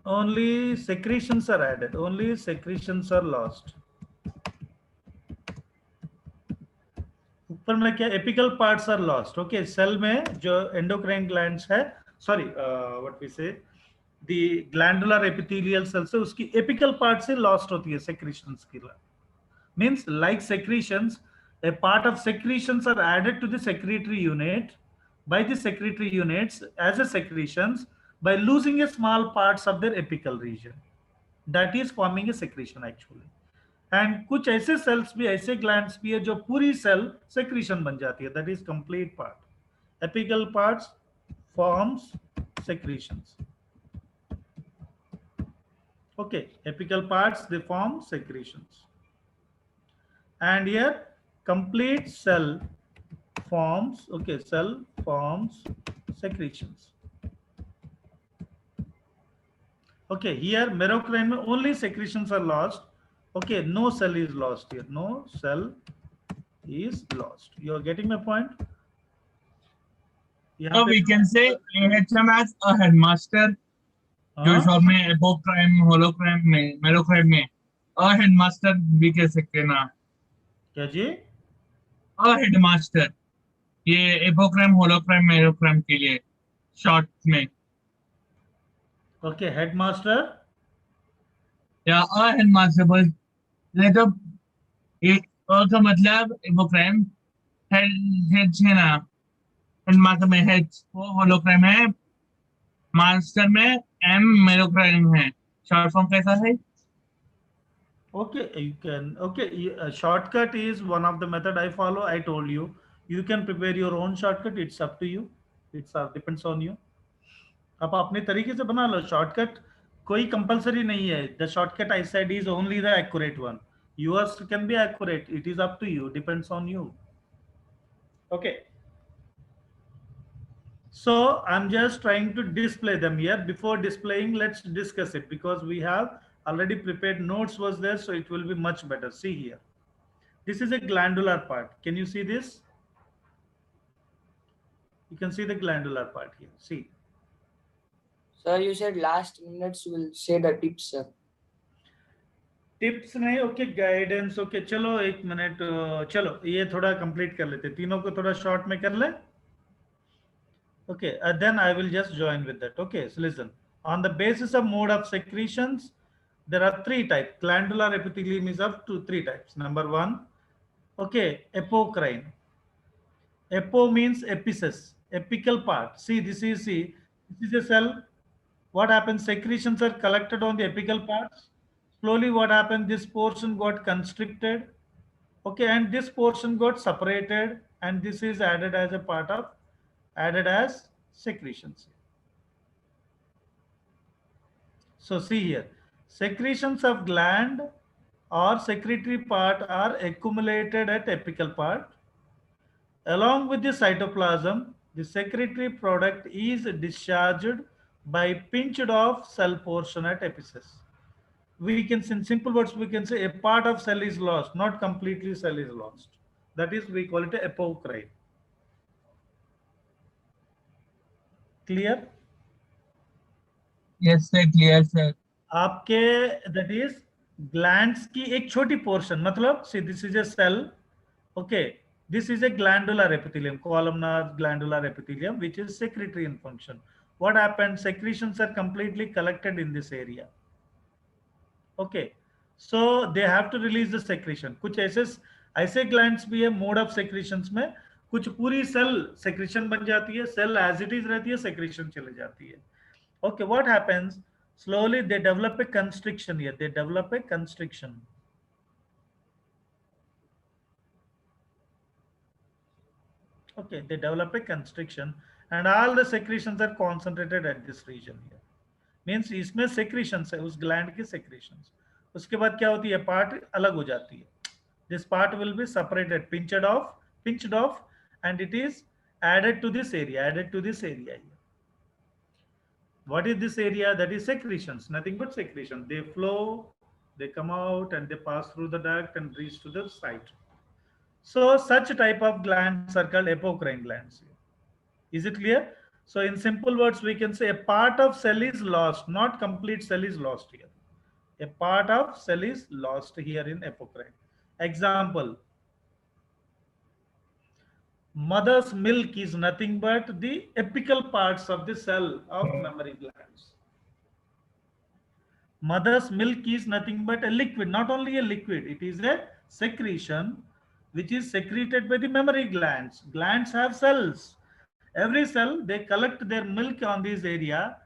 Only secretions are added. Only secretions are lost. ऊपर में क्या apical parts are lost. Okay, cell में जो endocrine glands है, sorry what we say, the glandular epithelial cells है, उसकी apical part से lost होती है सेक्रेशंस की. Means like secretions, a part of secretions are added to the secretory unit by the secretory units as a secretions by losing a small parts of their apical region. That is forming a secretion actually. And कुछ ऐसे sales भी, ऐसे glands भी है जो पूरी cell secretion बन जाती है. That is complete part. Apical parts forms secretions. Okay, apical parts they form secretions. And here complete cell forms, okay, cell forms secretions. Okay, here merocrine में only secretions are lost. Okay, no cell is lost here. No cell is lost. You are getting my point? So we can say AHM as a headmaster. जो short में एपोक्राइम, होलोक्राइम में, मेरोक्राइम में अ headmaster भी कह सकते हैं ना. क्या जी? अ हेडमास्टर, ये एपोक्राइम, होलोक्राइम, मेरोक्राइम के लिए शॉर्ट में. ओके, हेडमास्टर या अ हेडमास्टर बोल ले तो एक अ का मतलब एपोक्राइम हेड है ना, हेडमास्टर में हेड, वो होलोक्राइम है, मास्टर में एम, मेरोक्राइम है. शॉर्ट फॉर्म कैसा है? Okay, you can. Okay, a shortcut is one of the method I follow. I told you. You can prepare your own shortcut. It's up to you. It's depends on you. आप अपने तरीके से बना लो shortcut. कोई compulsory नहीं है. The shortcut I said is only the accurate one. Yours can be accurate. It is up to you. Depends on you. Okay. So I'm just trying to display them here. Before displaying, let's discuss it because we have already prepared notes was there, so it will be much better. See here. This is a glandular part. Can you see this? You can see the glandular part here. See. Sir, you said last minutes will say the tips, sir. Tips नहीं. Okay, guidance. Okay, चलो एक minute. चलो ये थोड़ा complete कर लेते, तीनों को थोड़ा शॉर्ट में कर ले. Okay, then I will just join with that. Okay, so listen. On the basis of mode of secretions, there are three types. Glandular epithelium is of three types. Number one, okay, apocrine. Apo means epiphysis, apical part. See, this is a cell. What happens? Secretions are collected on the apical parts. Slowly, what happened? This portion got constricted. Okay, and this portion got separated, and this is added as a part of, added as secretions. So see here, secretions of gland or secretory part are accumulated at apical part. Along with the cytoplasm, the secretory product is discharged by pinched off cell portion at epiphysis. We can, in simple words, we can say a part of cell is lost, not completely cell is lost. That is, we call it apocrine. Clear? Yes sir, clear sir. आपके that is glands की एक छोटी portion, मतलब see this is a cell. Okay, this is a glandular epithelium, columnar glandular epithelium, which is secretory in function. What happened? Secretions are completely collected in this area. Okay, so they have to release the secretion. कुछ ऐसे glands भी है mode of secretions में. कुछ पूरी cell secretion बन जाती है, सेल एज इट इज रहती है, सेक्रेशन चले जाती है. Okay, what happens? Slowly they develop a constriction here. They develop a constriction. Okay, they develop a constriction and all the secretions are concentrated at this region here. Means इसमें secretions है, उस gland की secretions. उसके बाद क्या होती है, part अलग हो जाती है. This part will be separated, pinched off, and it is added to this area here. What is this area? That is secretions, nothing but secretion. They flow, they come out and they pass through the duct and reach to the site. So such type of glands are called apocrine glands. Is it clear? So in simple words, we can say a part of cell is lost, not complete cell is lost here. A part of cell is lost here in apocrine. Example, mother's milk is nothing but the apical parts of the cell of mammary glands. Mother's milk is nothing but a liquid, not only a liquid, it is a secretion which is secreted by the mammary glands. Glands have cells. Every cell, they collect their milk on this area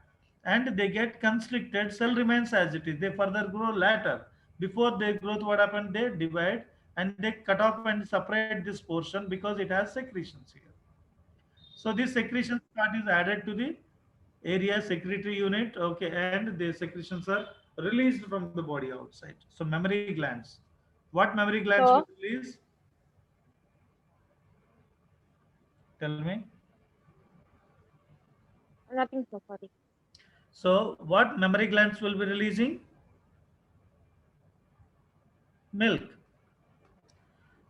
and they get constricted. Cell remains as it is. They further grow later. Before their growth, what happened? They divide and they cut off and separate this portion because it has secretions here. So this secretion part is added to the area secretory unit, okay, and the secretions are released from the body outside. So mammary glands. What mammary glands will release? Tell me. Nothing, sir. Sorry. So what mammary glands will be releasing? Milk.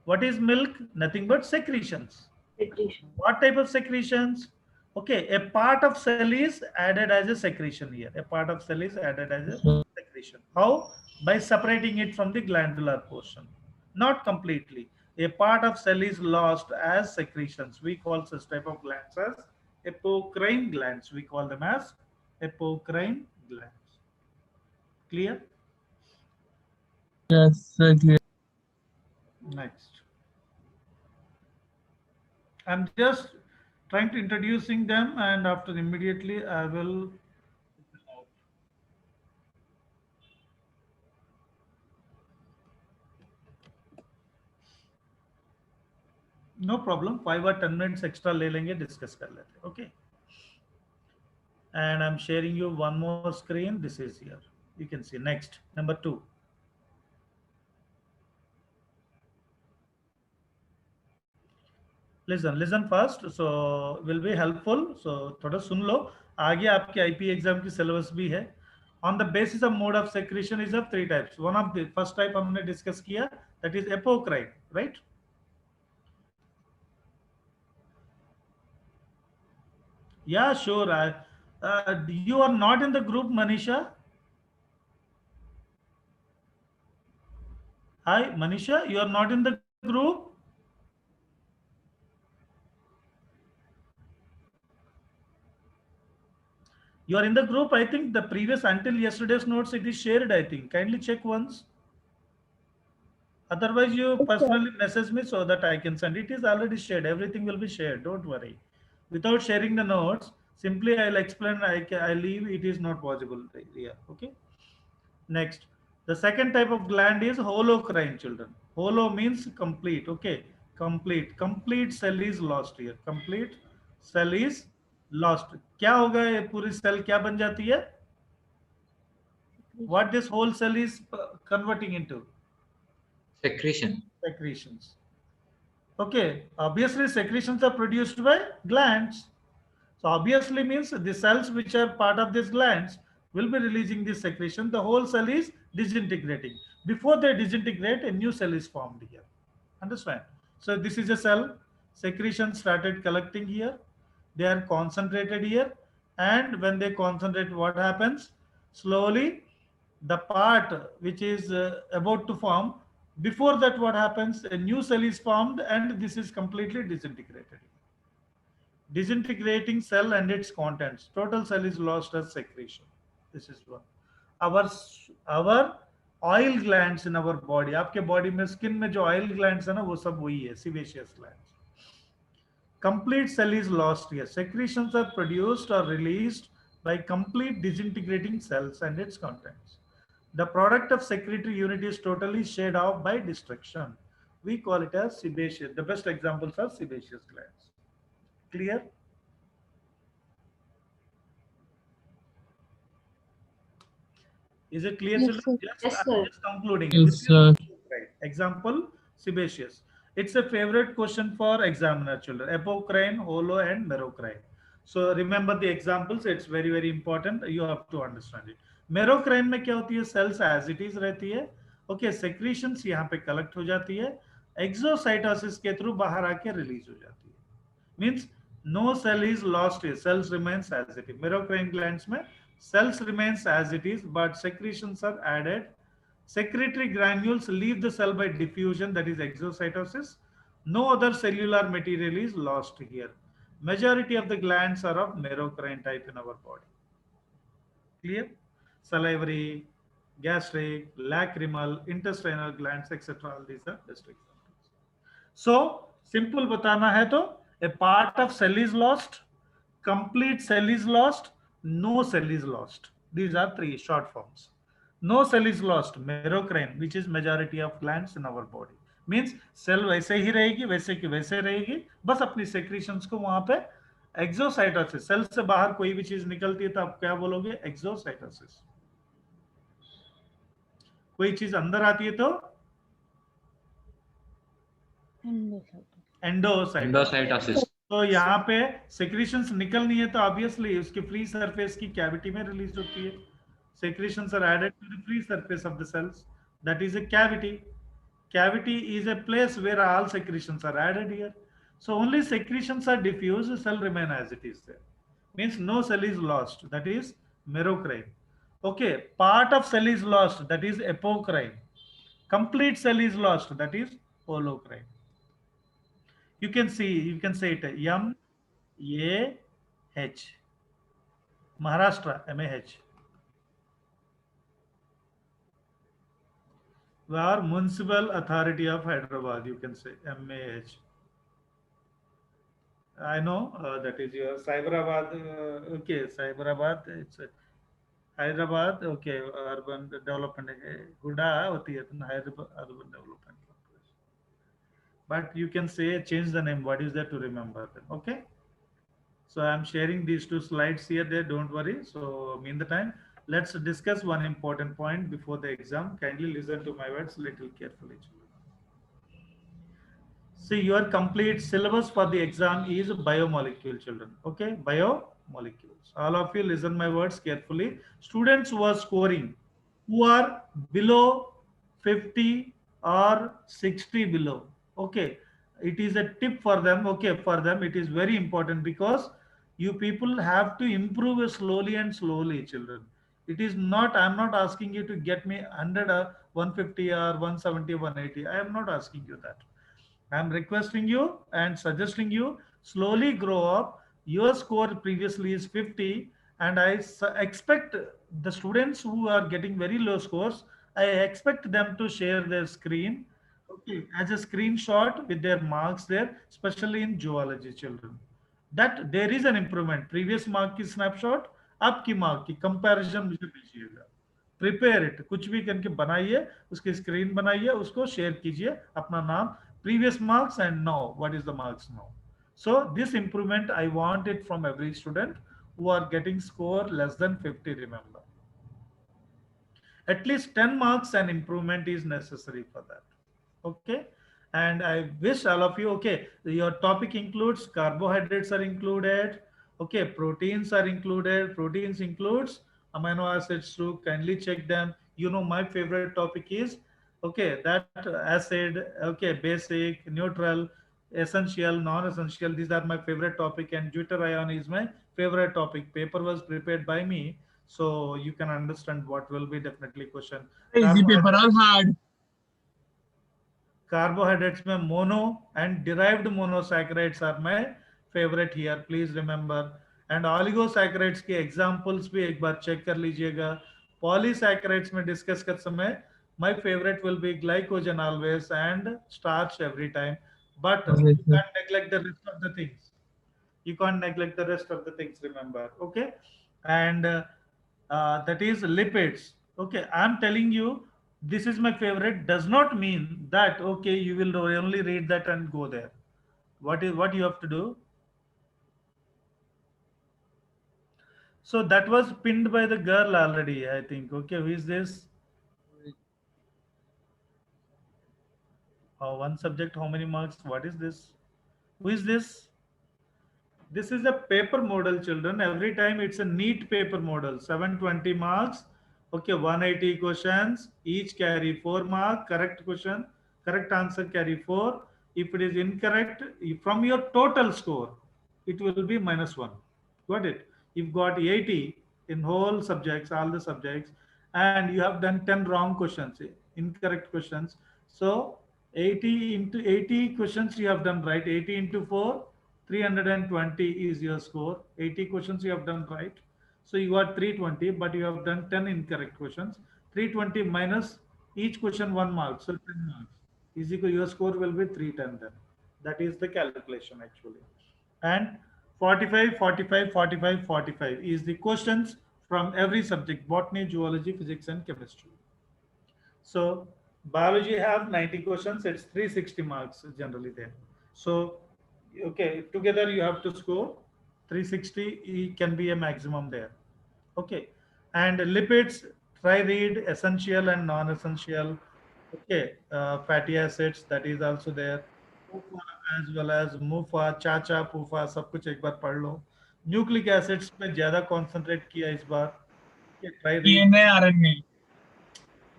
What is milk? Nothing but secretions. Secretion. What type of secretions? Okay, a part of cell is added as a secretion here. A part of cell is added as a secretion. How? By separating it from the glandular portion. Not completely. A part of cell is lost as secretions. We call such type of glands as apocrine glands. We call them as apocrine glands. Clear? Yes, clear. Next. I'm just trying to introducing them and after immediately I will. No problem, 5 or 10 minutes extra ले लेंगे, discuss कर लेते, okay? And I'm sharing you one more screen. This is here. You can see next, number 2. Listen first. So will be helpful. So थोड़ा सुन लो. आगे आपके IP exam की syllabus भी है. On the basis of mode of secretion is of 3 types. One of the first type हमने discuss किया, that is apocrine, right? Yeah, sure. You are not in the group, Manisha. Hi, Manisha. You are not in the group. You are in the group. I think the previous until yesterday's notes it is shared. I think kindly check once. Otherwise, you personally message me so that I can send. It is already shared. Everything will be shared. Don't worry. Without sharing the notes, simply I'll explain. I leave. It is not possible here. Okay. Next, the second type of gland is holocrine, children. Holo means complete. Okay, complete. Complete cell is lost here. Complete cell is lost. क्या होगा ये पूरी cell क्या बन जाती है? What this whole cell is converting into? Secretion. Secretions. Okay, obviously secretions are produced by glands. So obviously means the cells which are part of these glands will be releasing this secretion. The whole cell is disintegrating. Before they disintegrate, a new cell is formed here. Understand? So this is a cell. Secretion started collecting here. They are concentrated here. And when they concentrate, what happens? Slowly, the part which is about to form, before that what happens? A new cell is formed and this is completely disintegrated. Disintegrating cell and its contents. Total cell is lost as secretion. This is one. Our oil glands in our body. आपके body में skin में जो oil glands है ना वो सब वही है, sebaceous glands. Complete cell is lost here. Secretions are produced or released by complete disintegrating cells and its contents. The product of secretory unit is totally shed off by destruction. We call it as sebaceous. The best examples are sebaceous glands. Clear? Is it clear, Yes, children? sir. Yes, I'm sir. just concluding. Yes, This is sir. right. Example, sebaceous. It's a favorite question for examiner, children. Apocrine, holo, and merocrine. So remember the examples. It's very, very important. You have to understand it. Merocrine में क्या होती है? Cells as it is रहती है. Okay, secretions यहाँ पे collect हो जाती है. Exocytosis के through बाहर आके release हो जाती है. Means no cell is lost here. Cells remains as it is. Merocrine glands में cells remains as it is, but secretions are added. Secretory granules leave the cell by diffusion, that is exocytosis. No other cellular material is lost here. Majority of the glands are of merocrine type in our body. Clear? Salivary, gastric, lacrimal, intestinal glands, etc. All these are just examples. So, simple बताना है तो a part of cell is lost, complete cell is lost, no cell is lost. These are three short forms. No cell is lost, merocrine, which is majority of glands in our body. Means cell वैसे ही रहेगी, वैसे की वैसे रहेगी, बस अपनी secretions को वहां पे exocytosis, सेल से बाहर कोई भी चीज निकलती है तो आप क्या बोलोगे? Exocytosis. कोई चीज अंदर आती है तो एंडोसाइटोसिस. Endocytosis. तो यहाँ पे secretions निकलनी है तो obviously उसकी free surface की cavity में release होती है. Secretions are added to the free surface of the cells. That is a cavity. Cavity is a place where all secretions are added here. So only secretions are diffused, cell remain as it is there. Means no cell is lost. That is merocrine. Okay, part of cell is lost. That is apocrine. Complete cell is lost. That is holocrine. You can see, you can say it M-A-H. Maharashtra, M-A-H. Or Municipal Authority of Hyderabad, you can say M-A-H. I know that is your Cyberabad. Okay, Cyberabad. It's Hyderabad. Okay, urban development. Huda hoti hai Hyderabad urban development. But you can say change the name. What is there to remember them? Okay. So I'm sharing these two slides here. There, don't worry. So mean the time. Let's discuss one important point before the exam. Kindly listen to my words little carefully, children. See, your complete syllabus for the exam is biomolecule, children. Okay, biomolecules. All of you listen my words carefully. Students who are scoring, who are below 50 or 60 below. Okay, it is a tip for them. Okay, for them it is very important because you people have to improve slowly and slowly, children. It is not, I'm not asking you to get me 100 or 150 or 170 or 180. I am not asking you that. I am requesting you and suggesting you slowly grow up. Your score previously is 50 and I expect the students who are getting very low scores, I expect them to share their screen, okay, as a screenshot with their marks there, especially in zoology, children. That there is an improvement. Previous mark की snapshot, अब की mark की comparison मुझे भेजिएगा. Prepare it. कुछ भी करके बनाइए, उसकी screen बनाइए, उसको share कीजिए, अपना नाम, previous marks and now what is the marks now. So this improvement I want it from every student who are getting score less than 50. Remember, at least 10 marks and improvement is necessary for that. Okay, and I wish all of you, okay, your topic includes carbohydrates are included, okay, proteins are included. Proteins includes amino acids too. Kindly check them. You know my favorite topic is, okay, that acid, okay, basic, neutral, essential, non-essential. These are my favorite topic, and deuterion is my favorite topic. Paper was prepared by me, so you can understand what will be definitely question. Easy paper, all hard. Carbohydrates में mono and derived monosaccharides are my favorite here. Please remember. And oligosaccharides के examples भी एक बार check कर लीजिएगा. Polysaccharides में discuss कर समय my favorite will be glycogen always and starch every time. But you can't neglect the rest of the things. You can't neglect the rest of the things. Remember, okay? and that is lipids. Okay, I'm telling you this is my favorite does not mean that okay you will only read that and go there. What you have to do? So that was pinned by the girl already, I think. Okay, who is this? One subject, how many marks? What is this? Who is this? This is a paper model, children. Every time it's a neat paper model. 720 marks. Okay, 180 questions. Each carry 4 marks. Correct question, correct answer carry 4. If it is incorrect, from your total score, it will be -1. Got it? You've got 80 in whole subjects, all the subjects, and you have done 10 wrong questions, incorrect questions. So 80 into 80 questions you have done right. 80 into 4, 320 is your score. 80 questions you have done right. So you got 320, but you have done 10 incorrect questions. 320 minus each question 1 mark. So 10 marks. Is equal, your score will be 310 then. That is the calculation actually. And 45, 45, 45, 45 is the questions from every subject: botany, zoology, physics, and chemistry. So biology have 90 questions, it's 360 marks generally there. So okay, together you have to score 360, can be a maximum there. Okay, and lipids, try read essential and non-essential. Okay, fatty acids, that is also there. PUFA as well as MUFA, चाचा PUFA, सब कुछ एक बार पढ़ लो. Nucleic acids पे ज्यादा concentrate किया इस बार. Try read. DNA, RNA.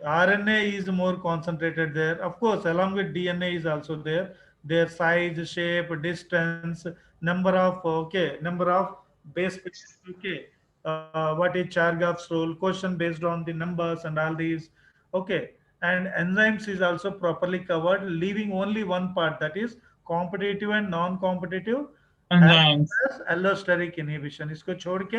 RNA is more concentrated there. Of course, along with DNA is also there. Their size, shape, distance, number of number of base pairs. Okay, what is Chargaff's rule? Question based on the numbers and all these. Okay, and enzymes is also properly covered, leaving only one part, that is competitive and non-competitive Enzymes. Allosteric inhibition. इसको छोड़ के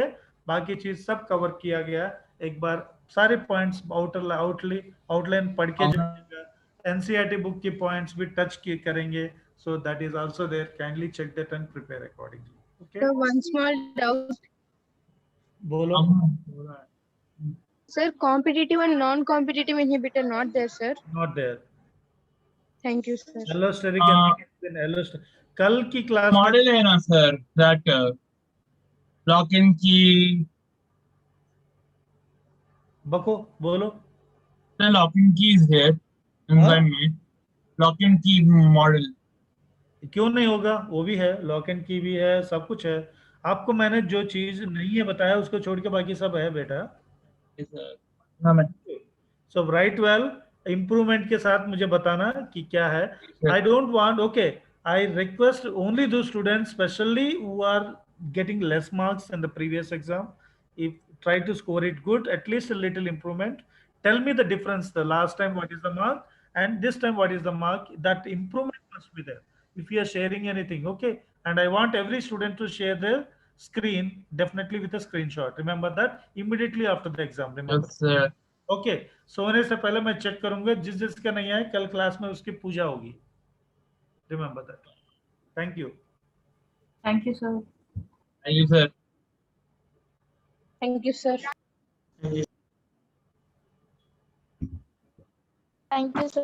बाकी चीज सब cover किया गया. एक बार सारे पॉइंट्स आउटलाइन पढ़ के जाइएगा. एनसीईआरटी बुक की पॉइंट्स भी टच किए करेंगे. So that is also there. Kindly check that and prepare accordingly. Okay, So one small doubt, बोलो. sir. Competitive and non-competitive inhibitor not there, sir. Not there. Thank you, sir. Allosteric allosteric कल की class में model है ना sir, that lock in की. बको बोलो. Sir lock in की is there enzyme में. लॉक इन की मॉडल. क्यों नहीं होगा? वो भी है, लॉक एंड की भी है, सब कुछ है. आपको मैंने जो चीज नहीं है बताया उसको छोड़ के बाकी सब है बेटा. सो राइट वेल, इम्प्रूवमेंट के साथ मुझे बताना कि क्या है. I don't want, okay, I request only दो students specially who are getting less marks in the previous exam, if try to score it good, at least a little improvement. Tell me the difference, the last time what is the mark and this time what is the mark. That improvement must be there if you are sharing anything. Okay, and I want every student to share their screen, definitely with a screenshot. Remember that immediately after the exam. Remember. Okay, सोने से पहले मैं check करूंगा. जिस जिसका नहीं आए कल क्लास में उसकी पूजा होगी. Remember that. Thank you. Thank you, sir. Thank you, sir. Thank you, sir. Thank you, sir.